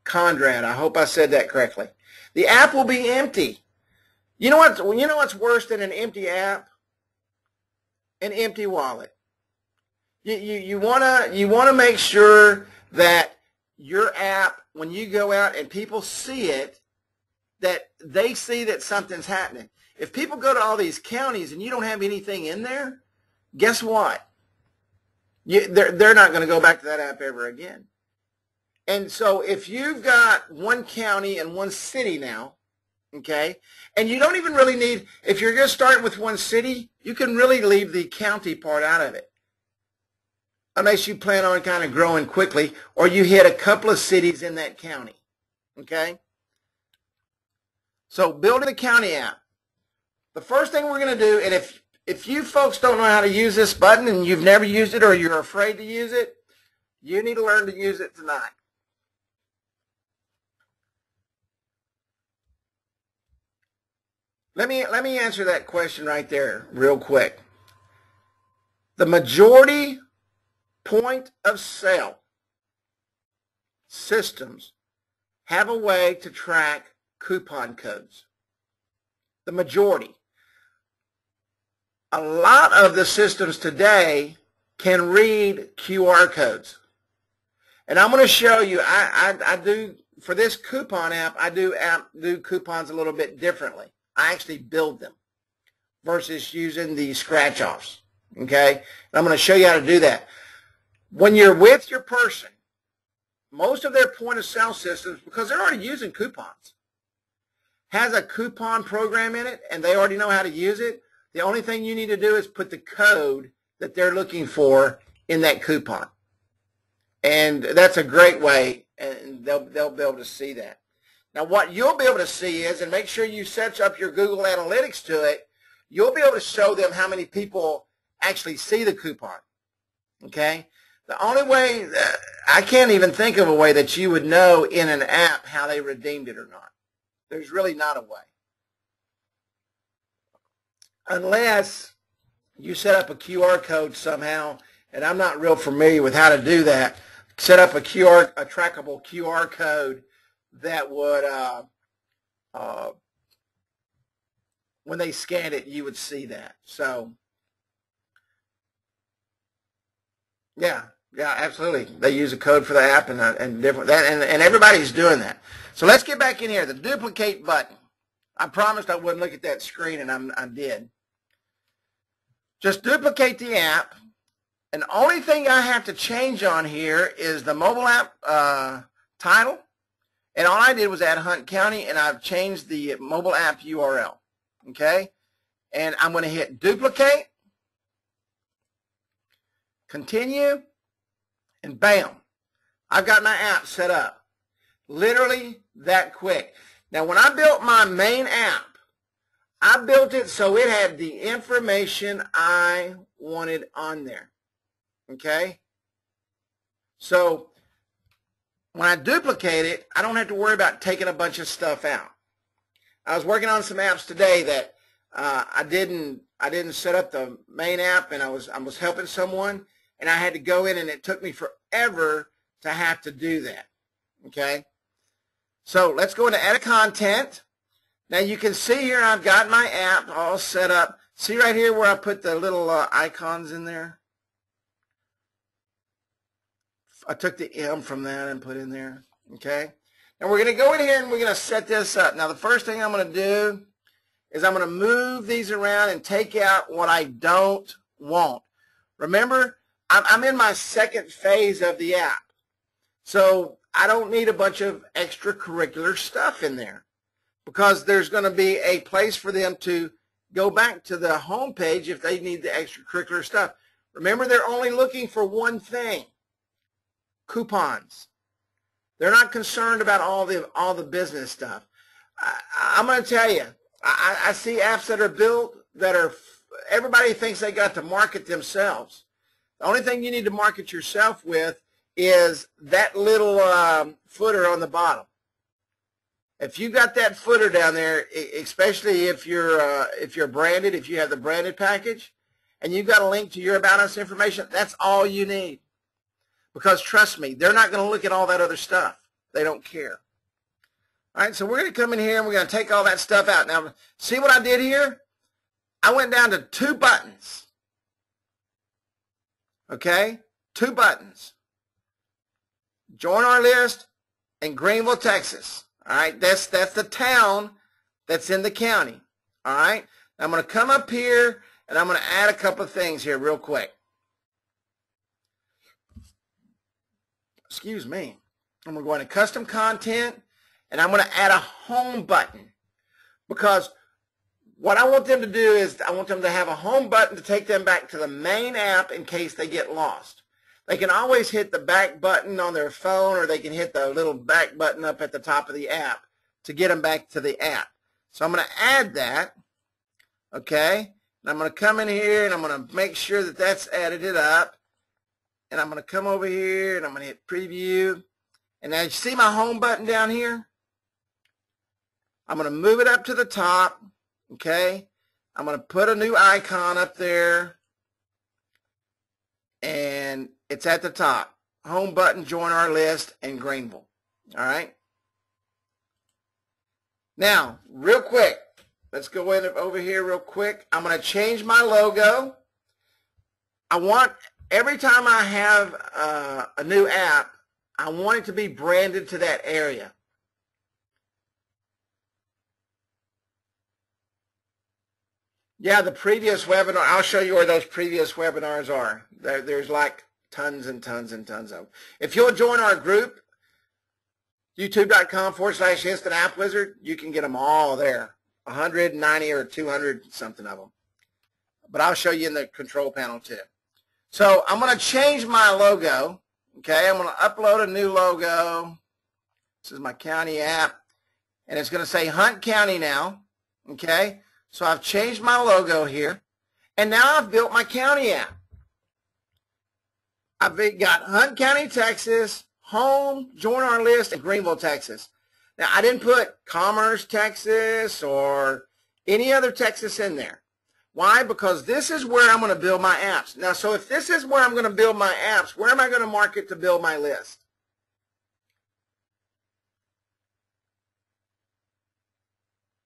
Conrad. I hope I said that correctly. The app will be empty. You know what's worse than an empty app? An empty wallet. You wanna make sure that your app, when you go out and people see it, that they see that something's happening. If people go to all these counties and you don't have anything in there, guess what? They're not going to go back to that app ever again. And so if you've got one county and one city now, okay, and you don't even really need, if you're just starting with one city, you can really leave the county part out of it. Unless you plan on kind of growing quickly or you hit a couple of cities in that county, okay? So building the county app. The first thing we're going to do, and if you folks don't know how to use this button and you've never used it or you're afraid to use it, you need to learn to use it tonight. Let me answer that question right there real quick. The majority point of sale systems have a way to track coupon codes. The majority. A lot of the systems today can read QR codes. And I'm going to show you, I do, for this coupon app, I do coupons a little bit differently. I actually build them versus using the scratch-offs. Okay? And I'm going to show you how to do that. When you're with your person, most of their point-of-sale systems, because they're already using coupons, has a coupon program in it, and they already know how to use it. The only thing you need to do is put the code that they're looking for in that coupon. And that's a great way, and they'll be able to see that. Now, what you'll be able to see is, and make sure you set up your Google Analytics to it, you'll be able to show them how many people actually see the coupon. Okay? The only way, I can't even think of a way that you would know in an app how they redeemed it or not. There's really not a way. Unless you set up a QR code somehow, and I'm not real familiar with how to do that, set up a trackable QR code that would, when they scan it, you would see that. So, yeah, absolutely. They use a code for the app and different and everybody's doing that. So let's get back in here. The duplicate button. I promised I wouldn't look at that screen, and I did. Just duplicate the app, and the only thing I have to change on here is the mobile app title, and all I did was add Hunt County, and I've changed the mobile app URL, okay? And I'm going to hit duplicate, continue, and bam, I've got my app set up. Literally that quick. Now, when I built my main app, I built it so it had the information I wanted on there. Okay? So when I duplicate it, I don't have to worry about taking a bunch of stuff out. I was working on some apps today that I didn't set up the main app, and I was helping someone, and I had to go in, and it took me forever to have to do that. Okay? So let's go into edit content. Now you can see here I've got my app all set up. See right here where I put the little icons in there? I took the M from that and put in there. Okay? Now we're going to go in here and we're going to set this up. Now the first thing I'm going to do is I'm going to move these around and take out what I don't want. Remember, I'm in my second phase of the app. So I don't need a bunch of extracurricular stuff in there, because there's going to be a place for them to go back to the home page if they need the extracurricular stuff. Remember, they're only looking for one thing: coupons. They're not concerned about all the business stuff. I'm going to tell you, I see apps that are built that are, everybody thinks they got to market themselves. The only thing you need to market yourself with is that little footer on the bottom. If you got that footer down there, especially if you're branded, if you have the branded package, and you've got a link to your About Us information, that's all you need. Because trust me, they're not going to look at all that other stuff. They don't care. All right, so we're going to come in here and we're going to take all that stuff out. Now, see what I did here? I went down to 2 buttons. Okay? 2 buttons. Join our list in Greenville, Texas. All right, that's the town that's in the county. All right, now I'm going to come up here and I'm going to add a couple of things here real quick. Excuse me. I'm going to go into custom content, and I'm going to add a home button, because what I want them to do is I want them to have a home button to take them back to the main app in case they get lost. They can always hit the back button on their phone, or they can hit the little back button up at the top of the app to get them back to the app. So I'm going to add that, okay? And I'm going to come in here and I'm going to make sure that that's added it up. And I'm going to come over here and I'm going to hit preview. And now you see my home button down here? I'm going to move it up to the top, Okay, I'm going to put a new icon up there, and it's at the top. Home button, join our list, and Greenville. All right. Now, real quick, let's go in over here real quick. I'm going to change my logo. I want, every time I have a new app, I want it to be branded to that area. Yeah, the previous webinar, I'll show you where those previous webinars are. There's like tons and tons and tons of them. If you'll join our group, youtube.com/Instant App Wizard, you can get them all there. 190 or 200 something of them. But I'll show you in the control panel too. So I'm going to change my logo. Okay, I'm going to upload a new logo. This is my county app. And it's going to say Hunt County now. Okay, so I've changed my logo here. And now I've built my county app. I've got Hunt County, Texas, home, join our list, and Greenville, Texas. Now, I didn't put Commerce, Texas, or any other Texas in there. Why? Because this is where I'm going to build my apps. Now, so if this is where I'm going to build my apps, where am I going to mark it to build my list?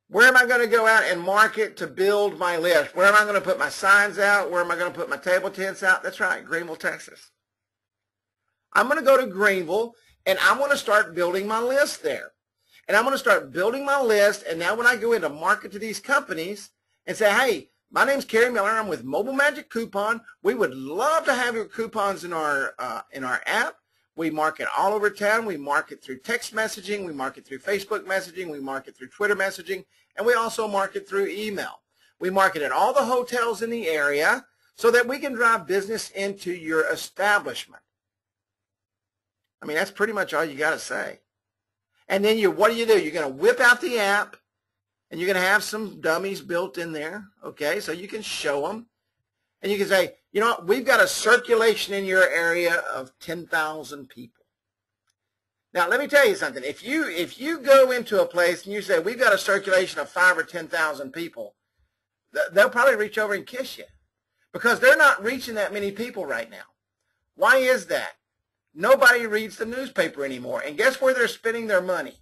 Where am I going to go out and mark it to build my list? Where am I going to put my signs out? Where am I going to put my table tents out? That's right, Greenville, Texas. I'm going to go to Greenville, and I'm going to start building my list there. And I'm going to start building my list, and now when I go in to market to these companies and say, hey, my name's Kerry Miller, I'm with Mobile Magic Coupon. We would love to have your coupons in our app. We market all over town. We market through text messaging. We market through Facebook messaging. We market through Twitter messaging. And we also market through email. We market at all the hotels in the area so that we can drive business into your establishment. I mean, that's pretty much all you got to say. And then what do? You're going to whip out the app, and you're going to have some dummies built in there, okay, so you can show them. And you can say, you know what, we've got a circulation in your area of 10,000 people. Now, let me tell you something. If you go into a place and you say, we've got a circulation of 5,000 or 10,000 people, they'll probably reach over and kiss you because they're not reaching that many people right now. Why is that? Nobody reads the newspaper anymore. And guess where they're spending their money?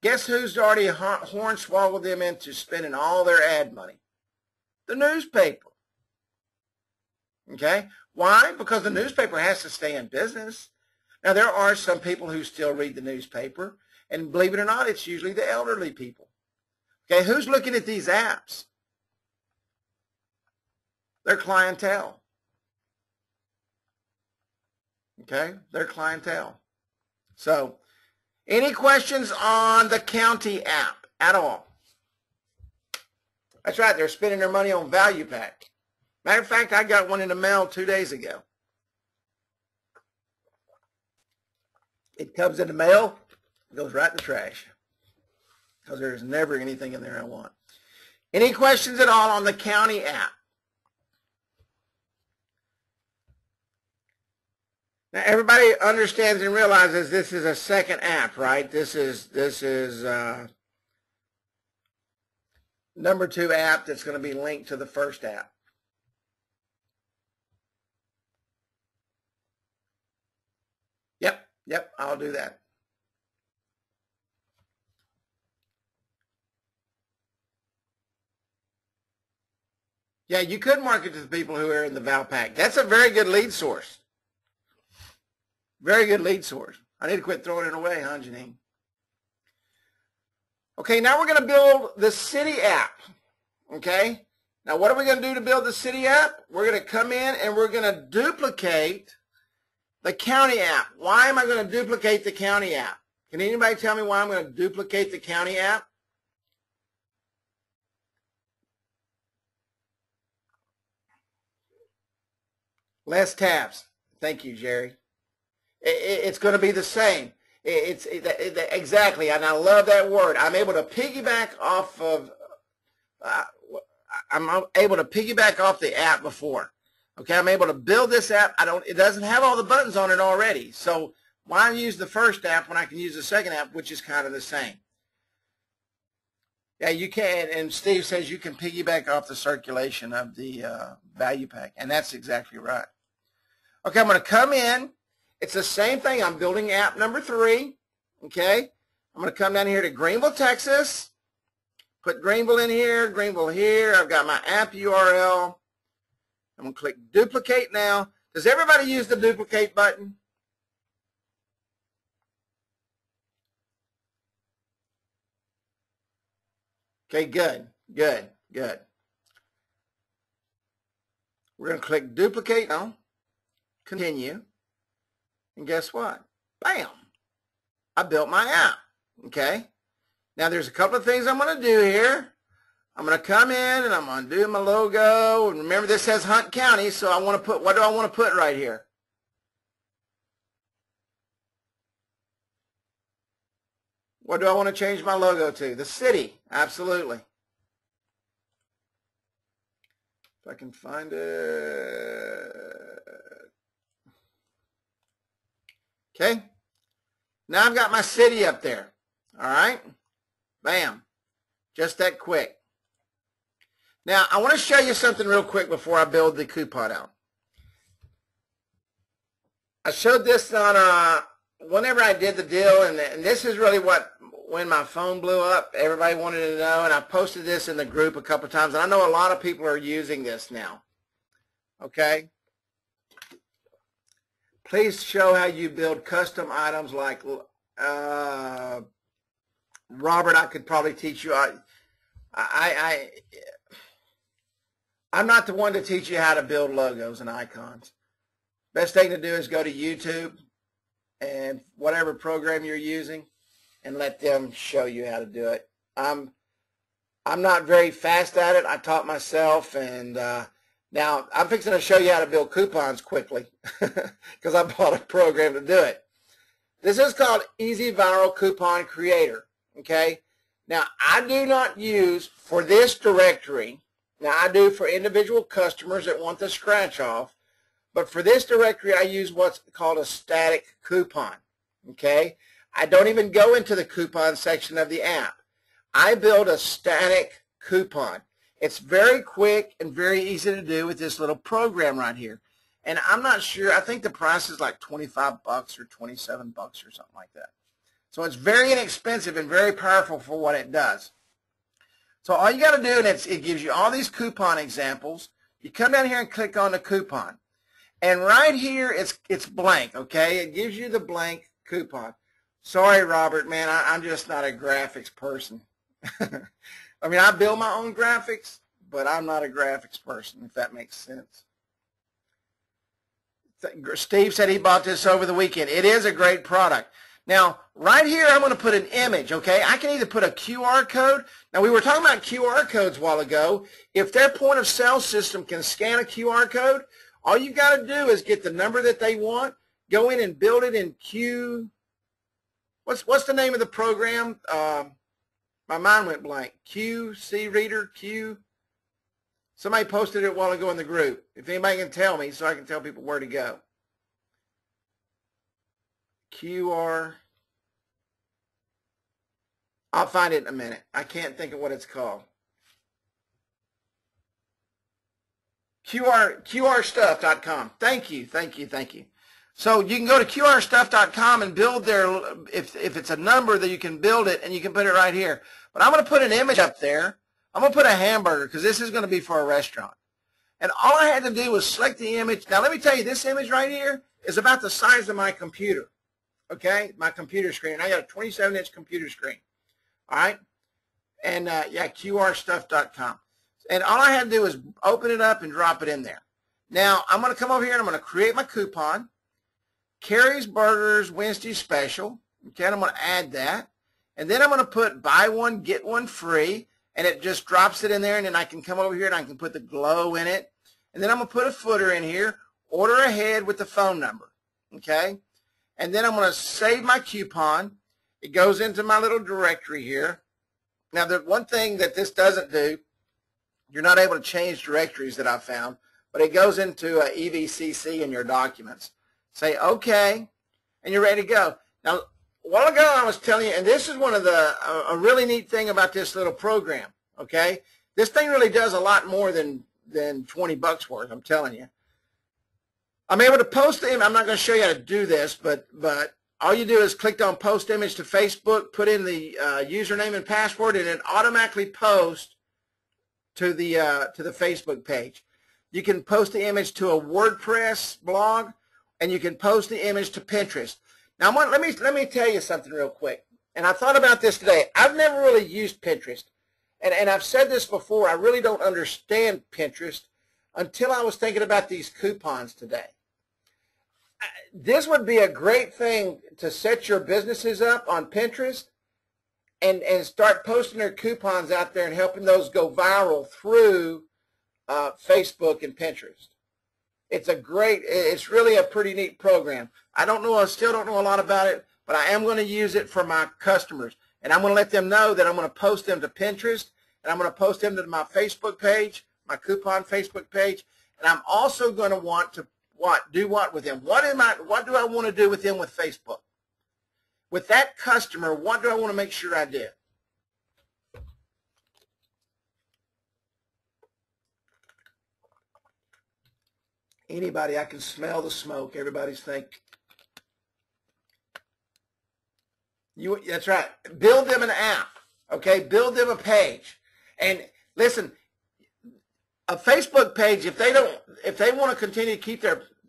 Guess who's already hornswoggled them into spending all their ad money? The newspaper. Okay? Why? Because the newspaper has to stay in business. Now, there are some people who still read the newspaper, and believe it or not, it's usually the elderly people. Okay? Who's looking at these apps? Their clientele. Okay? Their clientele. So, any questions on the county app at all? That's right, they're spending their money on Value Pack. Matter of fact, I got one in the mail 2 days ago. It comes in the mail, it goes right in the trash because there's never anything in there I want. Any questions at all on the county app? Now, everybody understands and realizes this is a second app, right? This is number 2 app that's going to be linked to the first app. Yep, I'll do that. Yeah, you could market to the people who are in the Val Pack. That's a very good lead source. Very good lead source. I need to quit throwing it away, huh, Janine? Okay, now we're going to build the city app. Okay? Now, what are we going to do to build the city app? We're going to come in and we're going to duplicate the county app. Why am I going to duplicate the county app? Can anybody tell me why I'm going to duplicate the county app? Less tabs. Thank you, Jerry. It's going to be the same. Exactly, and I love that word. I'm able to piggyback off of. I'm able to piggyback off the app before. Okay, I'm able to build this app. It doesn't have all the buttons on it already. So why use the first app when I can use the second app, which is kind of the same? Yeah, you can, and Steve says you can piggyback off the circulation of the value pack, and that's exactly right. Okay, I'm going to come in. It's the same thing. I'm building app number 3, okay? I'm going to come down here to Greenville, Texas, put Greenville in here, Greenville here. I've got my app URL. I'm going to click duplicate now. Does everybody use the duplicate button? Okay, good, good, good. We're going to click duplicate now, continue, and guess what? Bam! I built my app, okay? Now there's a couple of things I'm going to do here. I'm going to come in and I'm going to do my logo. And remember, this says Hunt County, so I want to put, what do I want to put right here? What do I want to change my logo to? The city, absolutely. If I can find it. Okay. Now I've got my city up there. All right. Bam. Just that quick. Now I want to show you something real quick before I build the coupon out. I showed this on whenever I did the deal, and this is really when my phone blew up. Everybody wanted to know, and I posted this in the group a couple of times, and I know a lot of people are using this now. Okay? Please show how you build custom items like Robert, I could probably teach you. I'm not the one to teach you how to build logos and icons. Best thing to do is go to YouTube and whatever program you're using and let them show you how to do it. I'm not very fast at it. I taught myself, and now I'm fixing to show you how to build coupons quickly because I bought a program to do it. This is called Easy Viral Coupon Creator. Okay. Now I do not use for this directory. Now I do for individual customers that want the scratch off. But for this directory, I use what's called a static coupon, okay? I don't even go into the coupon section of the app. I build a static coupon. It's very quick and very easy to do with this little program right here. And I'm not sure, I think the price is like 25 bucks or 27 bucks or something like that. So it's very inexpensive and very powerful for what it does. So all you got to do, and it gives you all these coupon examples. You come down here and click on the coupon. And right here, it's blank, okay? It gives you the blank coupon. Sorry, Robert, man, I'm just not a graphics person. I mean, I build my own graphics, but I'm not a graphics person, if that makes sense. Steve said he bought this over the weekend. It is a great product. Now, right here, I'm going to put an image, okay? I can either put a QR code. Now, we were talking about QR codes a while ago. If their point of sale system can scan a QR code, all you got to do is get the number that they want, go in and build it in Q. What's the name of the program? My mind went blank. QC Reader, Q. Somebody posted it a while ago in the group. If anybody can tell me so I can tell people where to go. QR. I'll find it in a minute. I can't think of what it's called. QRstuff.com. Thank you. So you can go to QRstuff.com and build their, if it's a number, that you can build it and you can put it right here. But I'm going to put an image up there. I'm going to put a hamburger because this is going to be for a restaurant. And all I had to do was select the image. Now let me tell you, this image right here is about the size of my computer. Okay, my computer screen. I got a 27-inch computer screen. All right, and yeah, QRstuff.com. And all I had to do is open it up and drop it in there. Now, I'm going to come over here and I'm going to create my coupon. Carrie's Burgers Wednesday Special. Okay, and I'm going to add that. And then I'm going to put buy one, get one free. And it just drops it in there. And then I can come over here and I can put the glow in it. And then I'm going to put a footer in here. Order ahead with the phone number. Okay. And then I'm going to save my coupon. It goes into my little directory here. Now, the one thing that this doesn't do, you're not able to change directories that I found, but it goes into EVCC in your documents. Say OK, and you're ready to go. Now, a while ago I was telling you, and this is one of the, a really neat thing about this little program, okay? This thing really does a lot more than $20 worth, I'm telling you. I'm able to post the image. I'm not going to show you how to do this, but all you do is click on post image to Facebook, put in the username and password, and it automatically posts to the Facebook page. You can post the image to a WordPress blog, and you can post the image to Pinterest. Now, let me tell you something real quick. And I thought about this today. I've never really used Pinterest, and I've said this before. I really don't understand Pinterest until I was thinking about these coupons today. This would be a great thing to set your businesses up on Pinterest and start posting their coupons out there and helping those go viral through Facebook and Pinterest. It's really a pretty neat program. I still don't know a lot about it, but I am going to use it for my customers. And I'm going to let them know that I'm going to post them to Pinterest, and I'm going to post them to my Facebook page, my coupon Facebook page, and I'm also going to want to do what with them? What do I want to do with them with Facebook? With that customer, what do I want to make sure I do? Anybody, I can smell the smoke. Everybody's thinking. That's right. Build them an app. Okay, build them a page. And listen, a Facebook page, if they want to continue to keep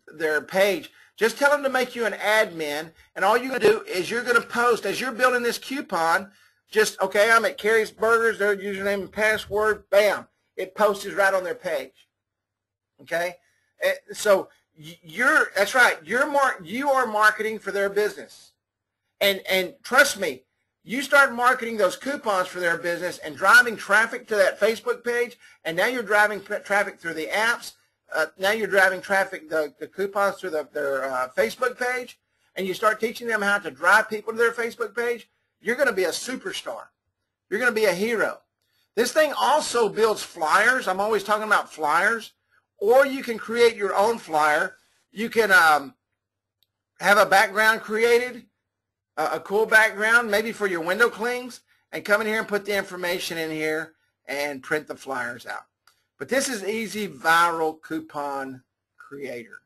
their page, just tell them to make you an admin, and all you're going to do is you're going to post, as you're building this coupon, just, okay, I'm at Carrie's Burgers, their username and password, bam, it posts right on their page. Okay? So that's right, you are marketing for their business. And trust me, you start marketing those coupons for their business and driving traffic to that Facebook page, and now you're driving traffic through the apps. Now you're driving traffic, the coupons through their Facebook page, and you start teaching them how to drive people to their Facebook page. You're going to be a superstar. You're going to be a hero. This thing also builds flyers. I'm always talking about flyers. Or you can create your own flyer. You can have a background created, a cool background, maybe for your window clings, and come in here and put the information in here and print the flyers out. But this is Easy Viral Coupon Creator.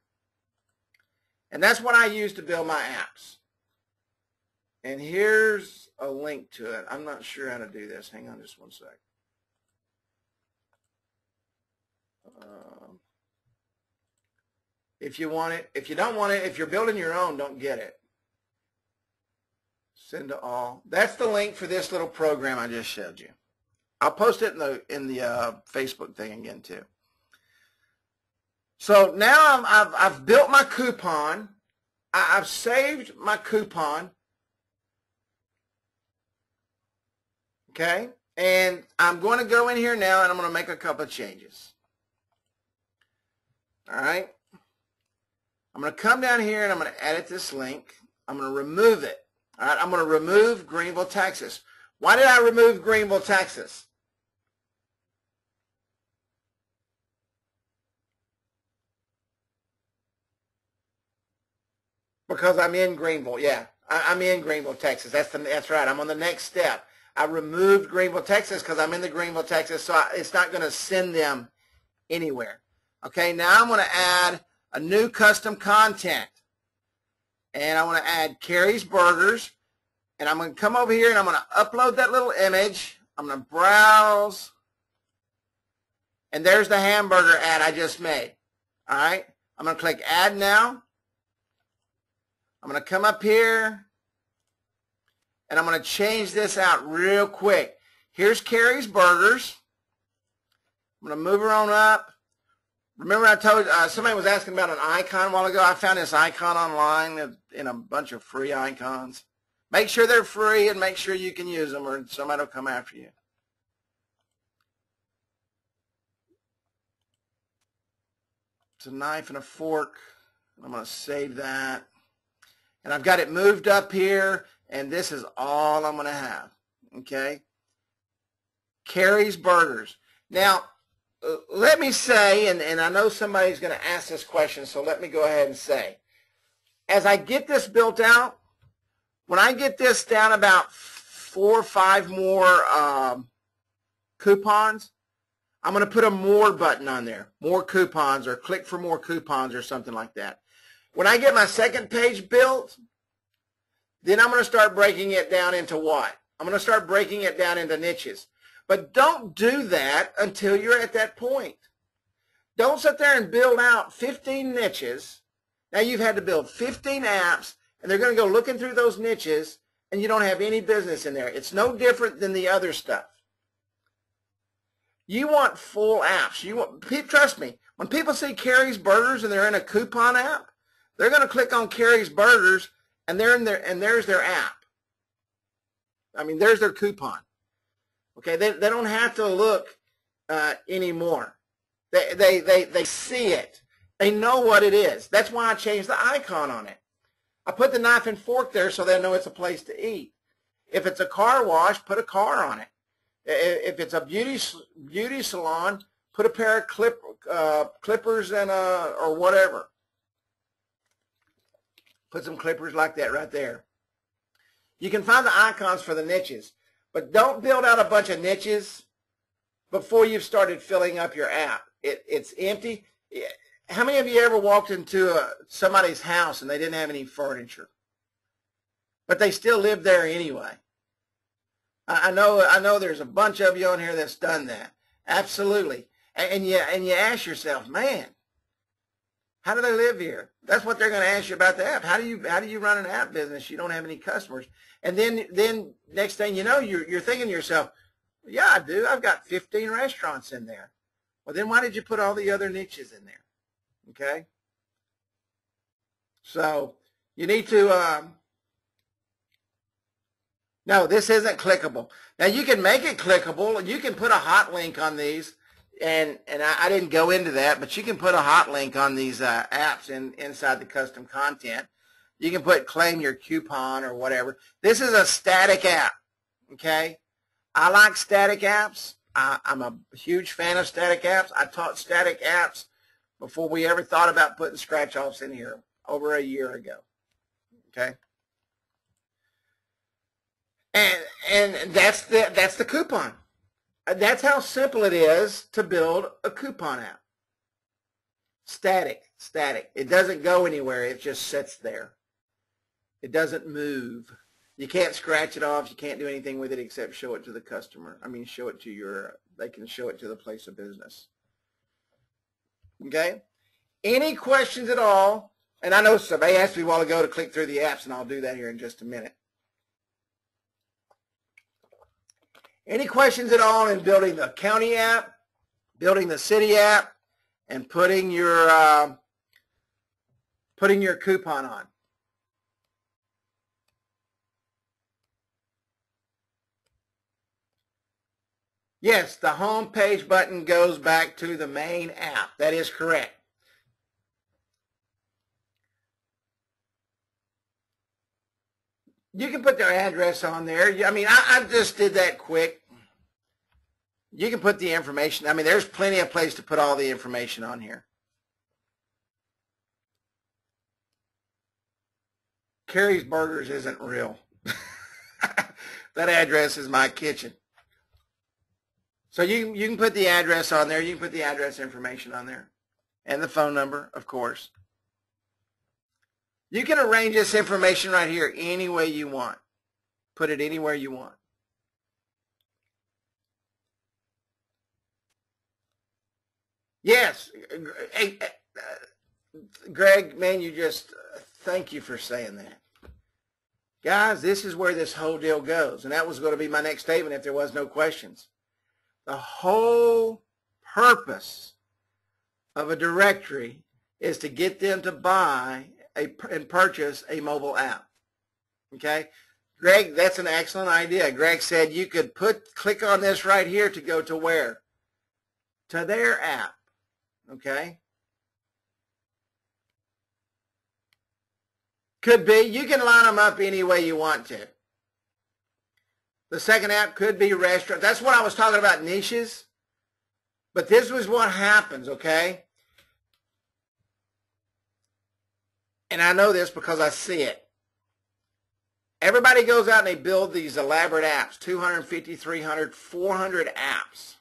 And that's what I use to build my apps. And here's a link to it. I'm not sure how to do this. Hang on just one sec. If you want it, if you don't want it, if you're building your own, don't get it. Send to all. That's the link for this little program I just showed you. I'll post it in the Facebook thing again too. So now I've built my coupon. I've saved my coupon. Okay, and I'm going to go in here now and I'm going to make a couple of changes. All right. I'm going to come down here and I'm going to edit this link. I'm going to remove it. All right, I'm going to remove Greenville, Texas. Why did I remove Greenville, Texas? Because I'm in Greenville. Yeah, I'm in Greenville, Texas. That's right. I'm on the next step. I removed Greenville, Texas because I'm in the Greenville, Texas, so it's not going to send them anywhere. Okay, now I'm going to add a new custom content. And I want to add Carrie's Burgers. And I'm going to come over here and I'm going to upload that little image. I'm going to browse. And there's the hamburger ad I just made. All right, I'm going to click Add Now. I'm going to come up here. And I'm going to change this out real quick. Here's Carrie's Burgers. I'm going to move her on up. Remember I told somebody was asking about an icon a while ago. I found this icon online in a bunch of free icons. Make sure they're free and make sure you can use them or somebody will come after you. It's a knife and a fork. I'm going to save that. And I've got it moved up here, and this is all I'm going to have. Okay? Carrie's Burgers. Now, let me say, and I know somebody's going to ask this question, so let me go ahead and say, as I get this built out, When I get this down about 4 or 5 more coupons, I'm going to put a more button on there, more coupons, or click for more coupons or something like that. When I get my second page built, then I'm going to start breaking it down into what? I'm going to start breaking it down into niches. But don't do that until you're at that point. Don't sit there and build out 15 niches. Now you've had to build 15 apps, and they're going to go looking through those niches, and you don't have any business in there. It's no different than the other stuff. You want full apps. Trust me, when people see Carrie's Burgers and they're in a coupon app, they're going to click on Carrie's Burgers, and they're in there, and there's their app. I mean, there's their coupon. Okay, they don't have to look anymore. They see it. They know what it is. That's why I changed the icon on it. I put the knife and fork there so they know it's a place to eat. If it's a car wash, put a car on it. If it's a beauty salon, put a pair of clippers and or whatever. Put some clippers like that right there. You can find the icons for the niches, but don't build out a bunch of niches before you've started filling up your app. It's empty. How many of you ever walked into somebody's house and they didn't have any furniture, but they still live there anyway? I know there's a bunch of you on here that's done that. Absolutely. And you ask yourself, man, how do they live here? That's what they're going to ask you about the app. How do you run an app business? You don't have any customers. And then next thing you know, you're thinking to yourself, yeah, I do. I've got 15 restaurants in there. Well, then why did you put all the other niches in there? Okay. So you need to, no, this isn't clickable. Now you can make it clickable. You can put a hot link on these, and I didn't go into that, but you can put a hot link on these apps inside the custom content. You can put claim your coupon or whatever. This is a static app, okay? I like static apps. I'm a huge fan of static apps. I taught static apps before we ever thought about putting scratch-offs in here over a year ago, okay? And that's the coupon. That's how simple it is to build a coupon app. Static. It doesn't go anywhere. It just sits there. It doesn't move. You can't scratch it off. You can't do anything with it except show it to the customer. I mean, show it to they can show it to the place of business. Okay? Any questions at all? And I know somebody asked me a while ago to click through the apps, and I'll do that here in just a minute. Any questions at all in building the county app, building the city app, and putting your coupon on? Yes, the home page button goes back to the main app. That is correct. You can put their address on there. I mean, I just did that quick. You can put the information. I mean, there's plenty of place to put all the information on here. Carrie's Burgers isn't real. That address is my kitchen. So you can put the address on there. You can put the address information on there. And the phone number, of course. You can arrange this information right here any way you want. Put it anywhere you want. Yes. Hey, Greg, man, thank you for saying that. Guys, this is where this whole deal goes. And that was going to be my next statement if there was no questions. The whole purpose of a directory is to get them to buy and purchase a mobile app. Okay? Greg, that's an excellent idea. Greg said you could click on this right here to go to where? To their app. Okay? Could be. You can line them up any way you want to. The second app could be restaurant. That's what I was talking about, niches. But this was what happens, okay? And I know this because I see it. Everybody goes out and they build these elaborate apps, 250, 300, 400 apps.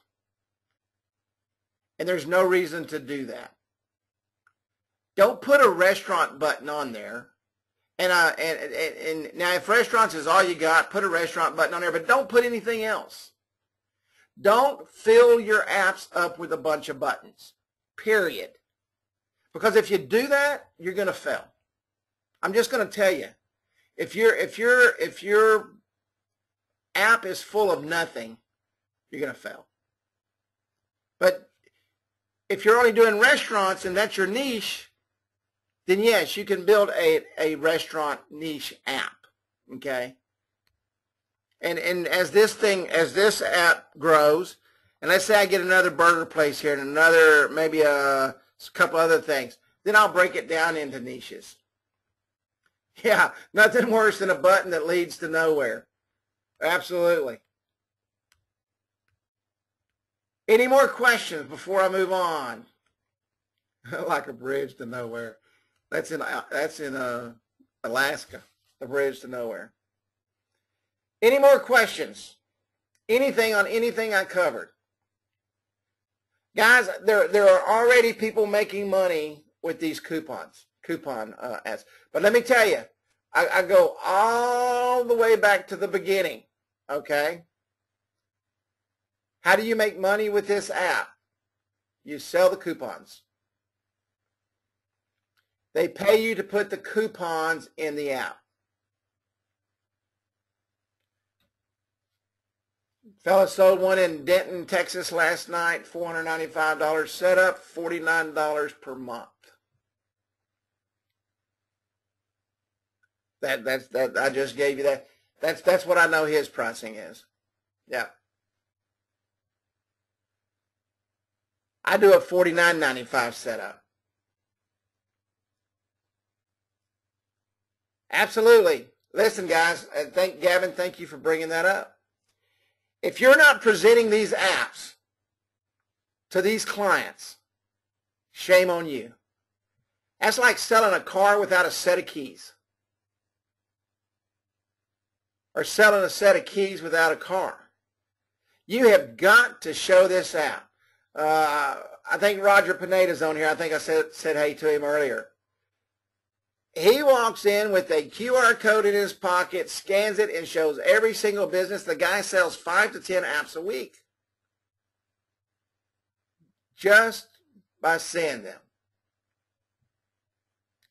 And there's no reason to do that. Don't put a restaurant button on there. And now if restaurants is all you got, put a restaurant button on there, but don't put anything else. Don't fill your apps up with a bunch of buttons, period. Because if you do that, you're going to fail. I'm just going to tell you, if your app is full of nothing, you're going to fail. But if you're only doing restaurants and that's your niche, then yes, you can build a restaurant niche app, okay? And as this app grows, and let's say I get another burger place here and another, maybe a couple other things, then I'll break it down into niches. Yeah, nothing worse than a button that leads to nowhere. Absolutely. Any more questions before I move on? Like a bridge to nowhere. That's in Alaska, the bridge to nowhere. Any more questions? Anything on anything I covered? Guys, there are already people making money with these coupon ads. But let me tell you, I go all the way back to the beginning, okay? How do you make money with this app? You sell the coupons. They pay you to put the coupons in the app. Fella sold one in Denton, Texas last night, $495 setup, $49 per month. That I just gave you that. That's what I know his pricing is. Yeah. I do a $49.95 setup. Absolutely. Listen, guys, and Gavin, thank you for bringing that up. If you're not presenting these apps to these clients, shame on you. That's like selling a car without a set of keys, or selling a set of keys without a car. You have got to show this app. I think Roger Pineda's on here. I think I said hey to him earlier. He walks in with a QR code in his pocket, scans it, and shows every single business. The guy sells 5 to 10 apps a week just by seeing them.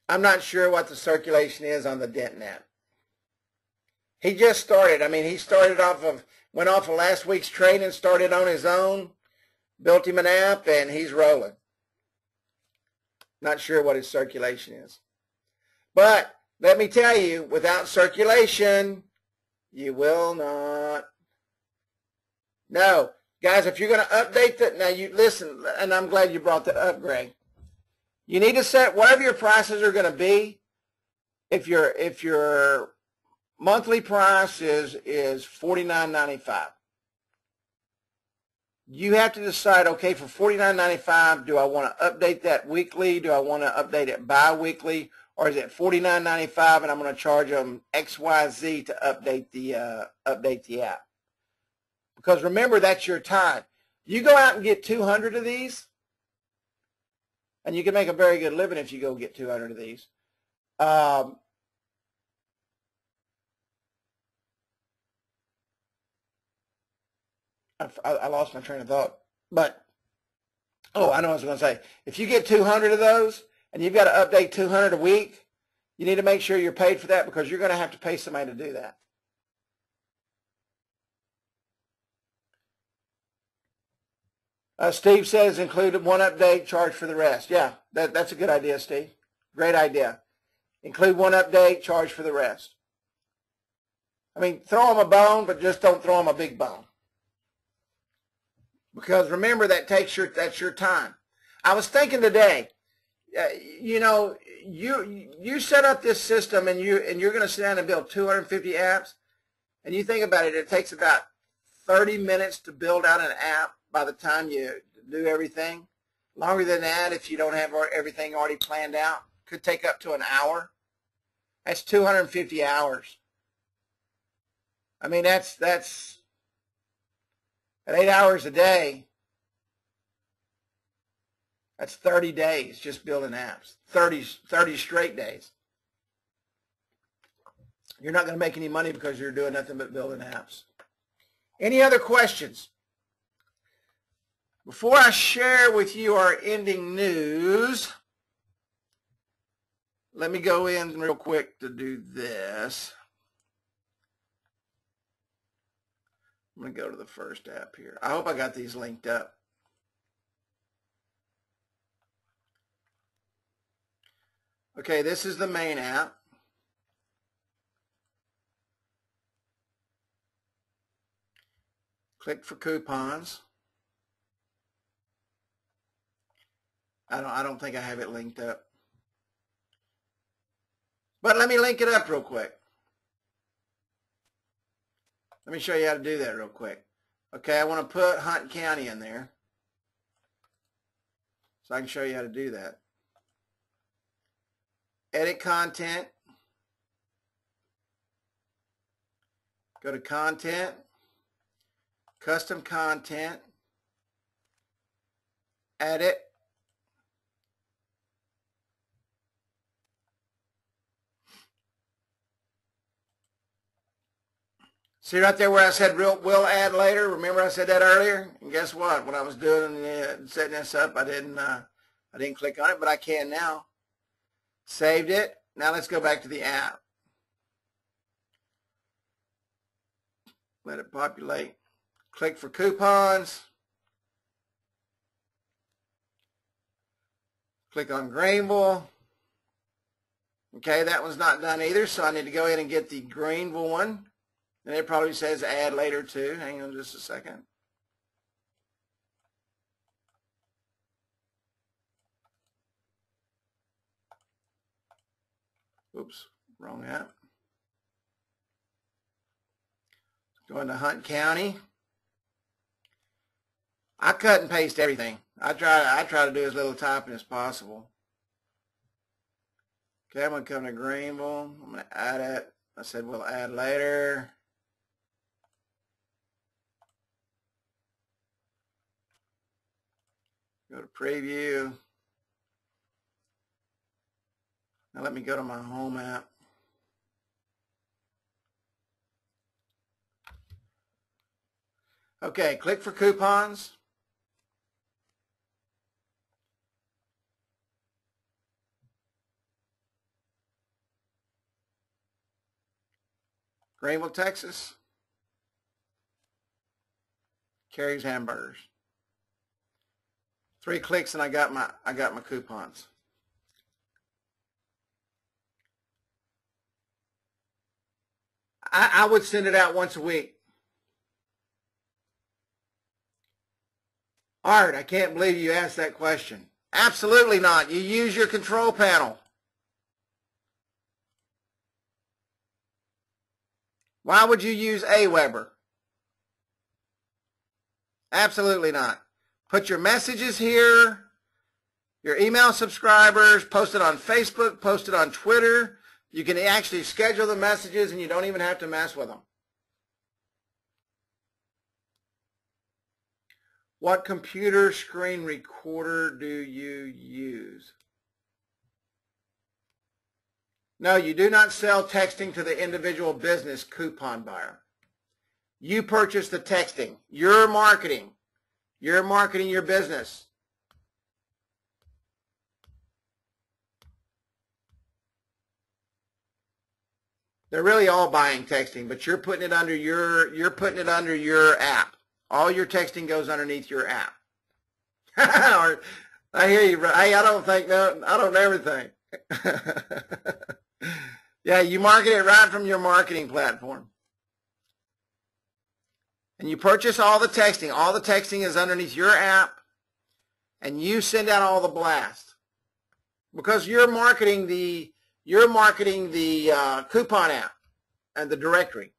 I'm not sure what the circulation is on the Denton app. He just started. I mean, he went off of last week's training, started on his own, built him an app, and he's rolling. Not sure what his circulation is. But let me tell you, without circulation, you will not. No. Guys, if you're going to update that, now you listen, and I'm glad you brought that up, Greg. You need to set whatever your prices are going to be. If your monthly price is $49.95, you have to decide, okay, for $49.95, do I want to update that weekly? Do I want to update it bi-weekly? Or is it $49.95 and I'm going to charge them XYZ to update the app? Because remember, that's your time. You go out and get 200 of these, and you can make a very good living if you go get 200 of these. I lost my train of thought. But, I know what I was going to say. If you get 200 of those, and you've got to update 200 a week, you need to make sure you're paid for that, because you're going to have to pay somebody to do that. Steve says included one update, charge for the rest. Yeah, that's a good idea, Steve. Great idea. Include one update, charge for the rest. I mean, throw them a bone, but just don't throw them a big bone. Because remember, that's your time. I was thinking today, you know, you set up this system and you're going to sit down and build 250 apps, and you think about it, it takes about 30 minutes to build out an app by the time you do everything. Longer than that if you don't have everything already planned out. Could take up to an hour. That's 250 hours. I mean, that's at 8 hours a day. That's 30 days just building apps. 30 straight days. You're not going to make any money because you're doing nothing but building apps. Any other questions? Before I share with you our ending news, let me go in real quick to do this. I'm going to go to the first app here. I hope I got these linked up. Okay, this is the main app. Click for coupons. I don't think I have it linked up. But let me link it up real quick. Let me show you how to do that real quick. Okay, I want to put Hunt County in there, so I can show you how to do that. Edit content. Go to content, custom content, edit. See right there where I said we'll add later? Remember I said that earlier? And guess what? When I was doing setting this up, I didn't click on it, but I can now. Saved it. Now let's go back to the app. Let it populate. Click for coupons. Click on Greenville. Okay, that one's not done either, so I need to go in and get the Greenville one. And it probably says add later too. Hang on just a second. Oops, wrong app. Go into Hunt County. I cut and paste everything. I try to do as little typing as possible. Okay, I'm going to come to Greenville. I'm going to add it. I said we'll add later. Go to preview. Now let me go to my home app. Okay, click for coupons. Greenville, Texas. Carrie's Hamburgers. 3 clicks and I got my coupons. I would send it out once a week. Art, I can't believe you asked that question. Absolutely not. You use your control panel. Why would you use Aweber? Absolutely not. Put your messages here, your email subscribers, post it on Facebook, post it on Twitter. You can actually schedule the messages and you don't even have to mess with them. What computer screen recorder do you use? No, you do not sell texting to the individual business coupon buyer. You purchase the texting. You're marketing. You're marketing your business. They're really all buying texting, but you're putting it under your app. All your texting goes underneath your app. Or, I hear you. Hey, I don't ever think. Yeah, you market it right from your marketing platform. And you purchase all the texting. All the texting is underneath your app, and you send out all the blasts because you're marketing the coupon app and the directory.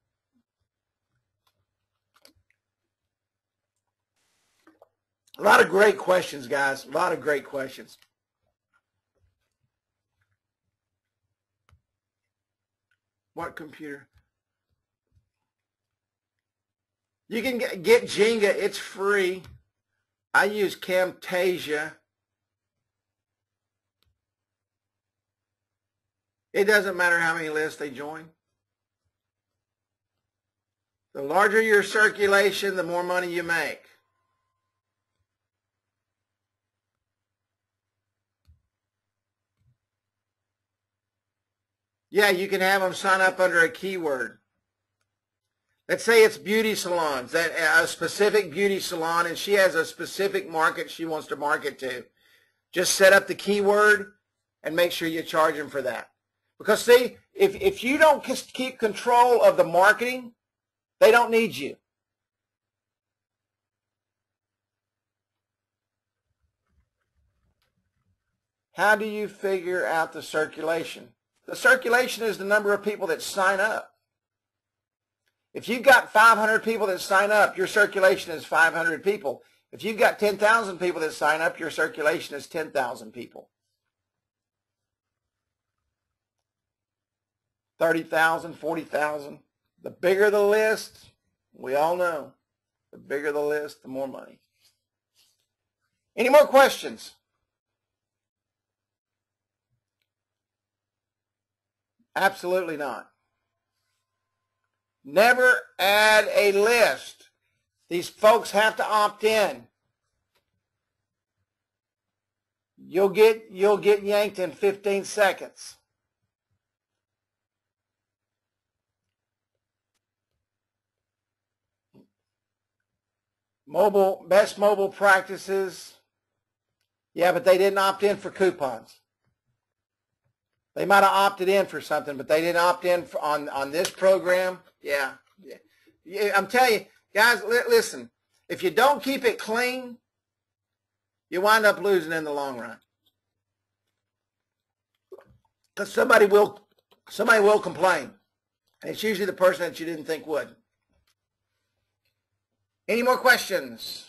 A lot of great questions, guys. A lot of great questions. What computer? You can get Jenga. It's free. I use Camtasia. It doesn't matter how many lists they join. The larger your circulation, the more money you make. Yeah, you can have them sign up under a keyword. Let's say it's beauty salons, that a specific beauty salon, and she has a specific market she wants to market to. Just set up the keyword and make sure you charge them for that. Because see, if you don't keep control of the marketing, they don't need you. How do you figure out the circulation? The circulation is the number of people that sign up. If you've got 500 people that sign up, your circulation is 500 people. If you've got 10,000 people that sign up, your circulation is 10,000 people. 30,000, 40,000. The bigger the list, we all know, the bigger the list, the more money. Any more questions? Absolutely not. Never add a list. These folks have to opt in. You'll get yanked in 15 seconds. Best mobile practices. Yeah, but they didn't opt in for coupons. They might have opted in for something, but they didn't opt in on this program. Yeah. I'm telling you, guys, listen. If you don't keep it clean, you wind up losing in the long run. Because somebody will complain. And it's usually the person that you didn't think would. Any more questions?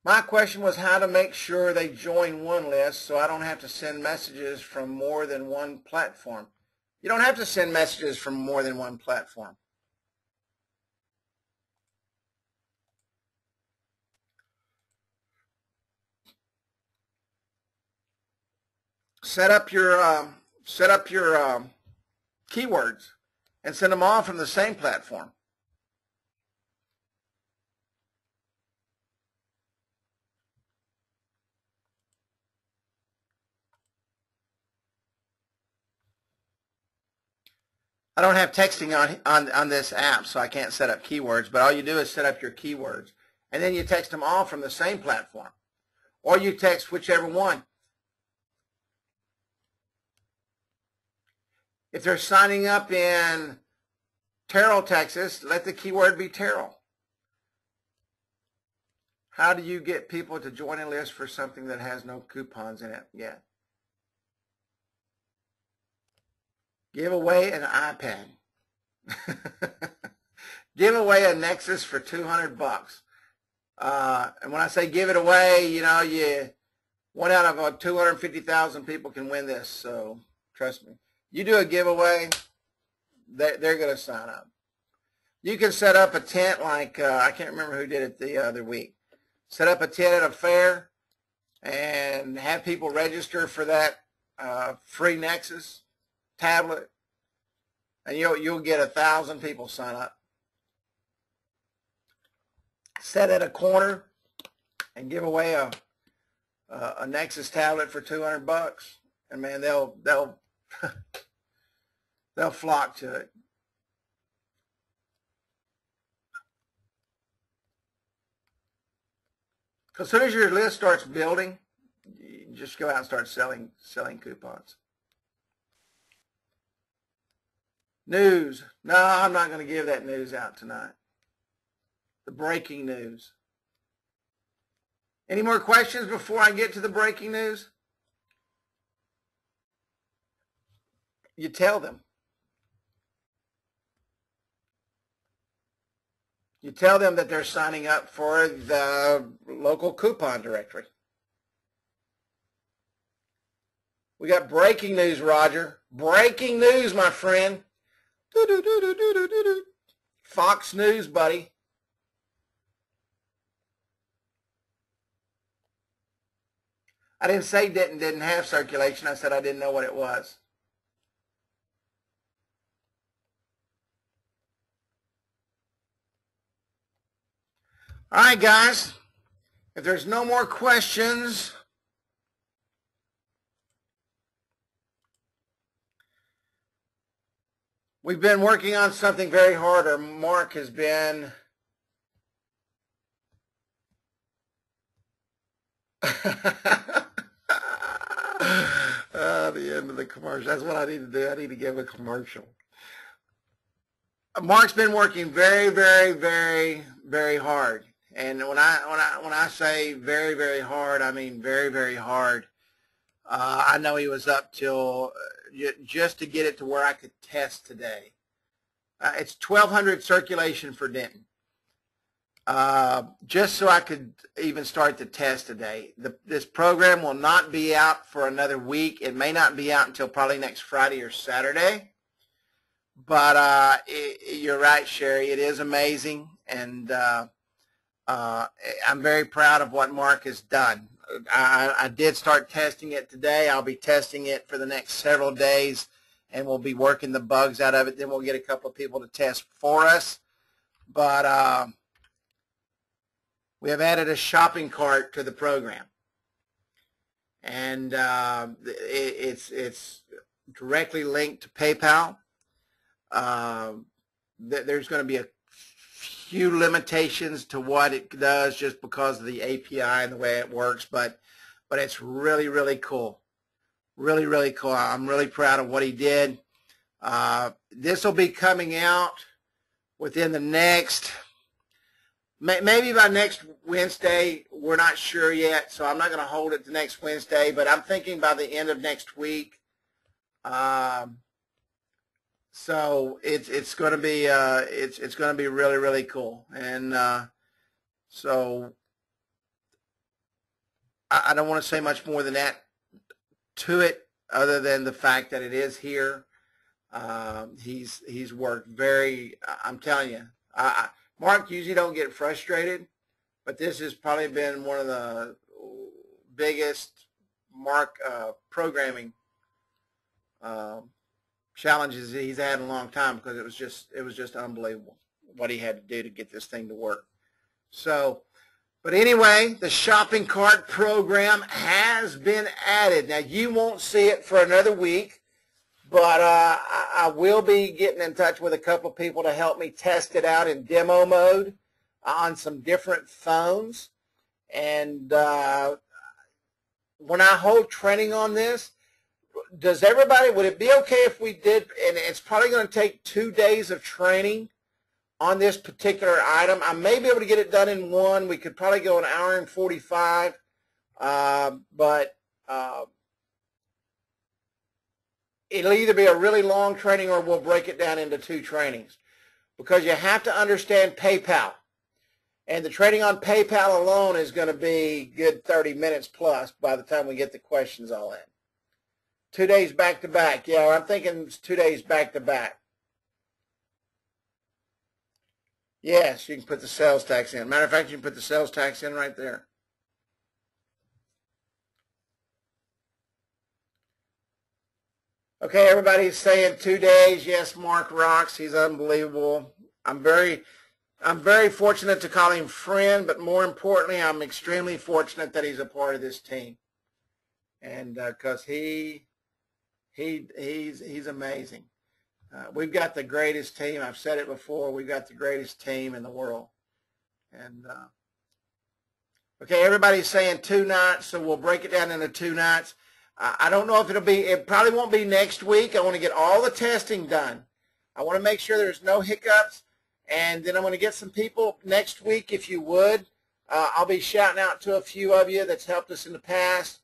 My question was how to make sure they join one list so I don't have to send messages from more than one platform. You don't have to send messages from more than one platform. Set up your keywords and send them all from the same platform. I don't have texting on this app, so I can't set up keywords, but all you do is set up your keywords. And then you text them all from the same platform. Or you text whichever one. If they're signing up in Terrell, Texas, let the keyword be Terrell. How do you get people to join a list for something that has no coupons in it yet? Give away an iPad. Give away a Nexus for $200. And when I say give it away, you know, one out of 250,000 people can win this. So trust me. You do a giveaway, they're going to sign up. You can set up a tent like, I can't remember who did it the other week. Set up a tent at a fair and have people register for that free Nexus tablet, and you'll get 1,000 people sign up. Set at a corner and give away a Nexus tablet for $200, and man, they'll flock to it. As soon as your list starts building, you just go out and start selling coupons. News. No, I'm not going to give that news out tonight. The breaking news. Any more questions before I get to the breaking news? You tell them. You tell them that they're signing up for the local coupon directory. We got breaking news, Roger. Breaking news, my friend. Fox News, buddy. I didn't say didn't have circulation. I said I didn't know what it was. All right, guys. If there's no more questions, we've been working on something very hard, or Mark has been. The end of the commercial. That's what I need to do. I need to give a commercial. Mark's been working very, very, very, very hard. And when I say very, very hard, I mean very, very hard. I know he was up till just to get it to where I could test today. It's 1,200 circulation for Denton. Just so I could even start the test today. This program will not be out for another week. It may not be out until probably next Friday or Saturday. But you're right, Sherry. It is amazing, and I'm very proud of what Mark has done. I did start testing it today. I'll be testing it for the next several days, and we'll be working the bugs out of it. Then we'll get a couple of people to test for us. But we have added a shopping cart to the program, and it's directly linked to PayPal. There's going to be a few limitations to what it does just because of the API and the way it works, but it's really, really cool. Really, really cool. I'm really proud of what he did. This will be coming out within the next, maybe by next Wednesday. We're not sure yet, so I'm not going to hold it to next Wednesday, but I'm thinking by the end of next week. So it's going to be it's going to be really, really cool, and so I don't want to say much more than that to it, other than the fact that it is here. He's worked very. I'm telling you, Mark usually don't get frustrated, but this has probably been one of the biggest Mark programming challenges he's had in a long time, because it was just unbelievable what he had to do to get this thing to work. So, but anyway, the shopping cart program has been added. Now, you won't see it for another week, but I will be getting in touch with a couple of people to help me test it out in demo mode on some different phones. And when I hold training on this, would it be okay if we did, and it's probably going to take 2 days of training on this particular item. I may be able to get it done in one. We could probably go an hour and 45, but it'll either be a really long training or we'll break it down into 2 trainings, because you have to understand PayPal. And the training on PayPal alone is going to be good 30 minutes plus by the time we get the questions all in. 2 days back to back. Yeah, I'm thinking it's 2 days back to back. Yes, you can put the sales tax in. Matter of fact, you can put the sales tax in right there. Okay, everybody's saying 2 days. Yes, Mark rocks. He's unbelievable. I'm very fortunate to call him friend, but more importantly, I'm extremely fortunate that he's a part of this team. And because he's amazing. We've got the greatest team. I've said it before. We've got the greatest team in the world. And okay, everybody's saying 2 nights, so we'll break it down into 2 nights. I don't know if it probably won't be next week. I want to get all the testing done. I want to make sure there's no hiccups. And then I'm going to get some people next week, if you would. I'll be shouting out to a few of you that's helped us in the past.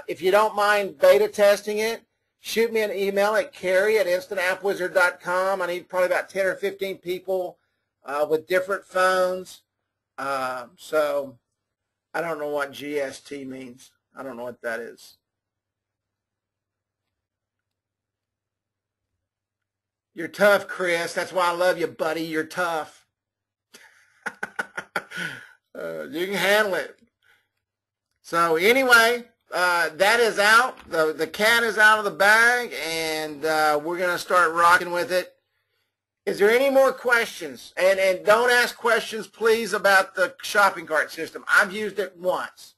If you don't mind beta testing it, shoot me an email at Kerry@instantappwizard.com. I need probably about 10 or 15 people with different phones. So I don't know what GST means. I don't know what that is. You're tough, Chris. That's why I love you, buddy. You're tough. You can handle it. So anyway, that is out. The cat is out of the bag, and we're going to start rocking with it. Is there any more questions? And don't ask questions, please, about the shopping cart system. I've used it once.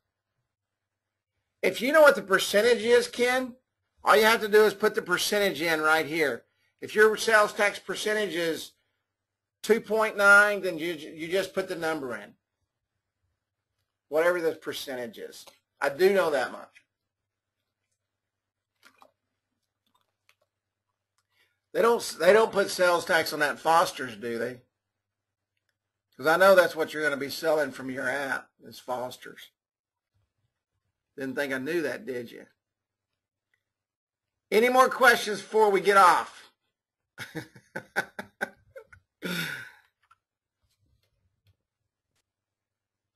If you know what the percentage is, Ken, all you have to do is put the percentage in right here. If your sales tax percentage is 2.9, then you just put the number in. Whatever the percentage is. I do know that much. They don't put sales tax on that Foster's, do they? Because I know that's what you're going to be selling from your app, is Foster's. Didn't think I knew that, did you? Any more questions before we get off?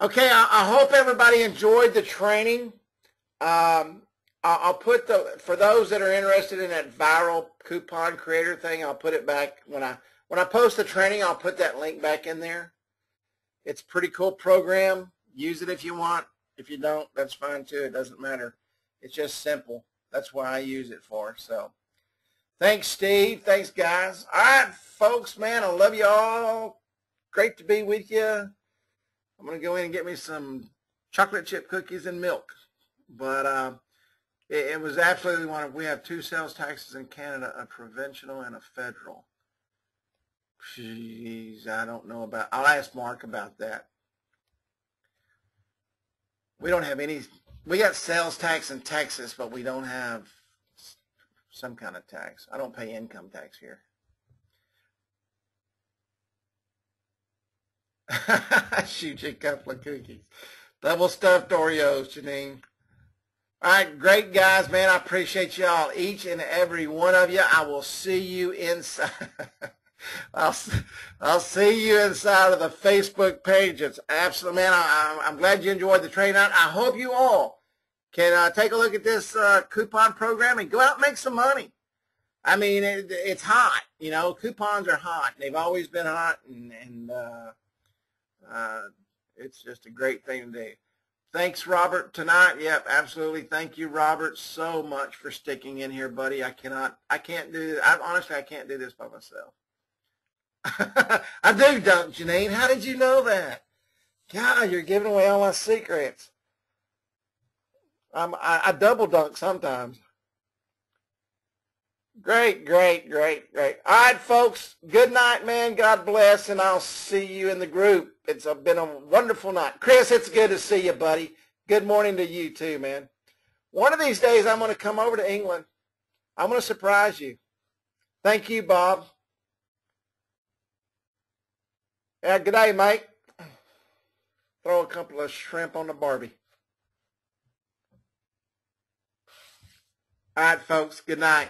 Okay, I hope everybody enjoyed the training. I'll put for those that are interested in that viral coupon creator thing, I'll put it back when I post the training. I'll put that link back in there. It's a pretty cool program. Use it if you want. If you don't, that's fine too. It doesn't matter. It's just simple. That's what I use it for. So thanks, Steve. Thanks, guys. All right, folks, man, I love you all. Great to be with you. I'm going to go in and get me some chocolate chip cookies and milk. But it was absolutely wonderful. We have 2 sales taxes in Canada, a provincial and a federal. Jeez, I don't know about, I'll ask Mark about that. We don't have any, we got sales tax in Texas, but we don't have some kind of tax. I don't pay income tax here. Shoot you a couple of cookies. Double stuffed Oreos, Janine. All right, great guys, man. I appreciate y'all, each and every one of you. I will see you inside. I'll see you inside of the Facebook page. It's absolutely, man. I'm glad you enjoyed the training. I hope you all can take a look at this coupon program and go out and make some money. I mean, it's hot. You know, coupons are hot. They've always been hot, and it's just a great thing to do. Thanks, Robert, tonight. Yep, absolutely. Thank you, Robert, so much for sticking in here, buddy. I can't do this. Honestly, I can't do this by myself. I do dunk, Janine. How did you know that? God, you're giving away all my secrets. I double dunk sometimes. Great, great, great, great. All right, folks, good night, man. God bless, and I'll see you in the group. It's been a wonderful night. Chris, it's good to see you, buddy. Good morning to you, too, man. One of these days, I'm going to come over to England. I'm going to surprise you. Thank you, Bob. Yeah, good day, mate. Throw a couple of shrimp on the Barbie. All right, folks, good night.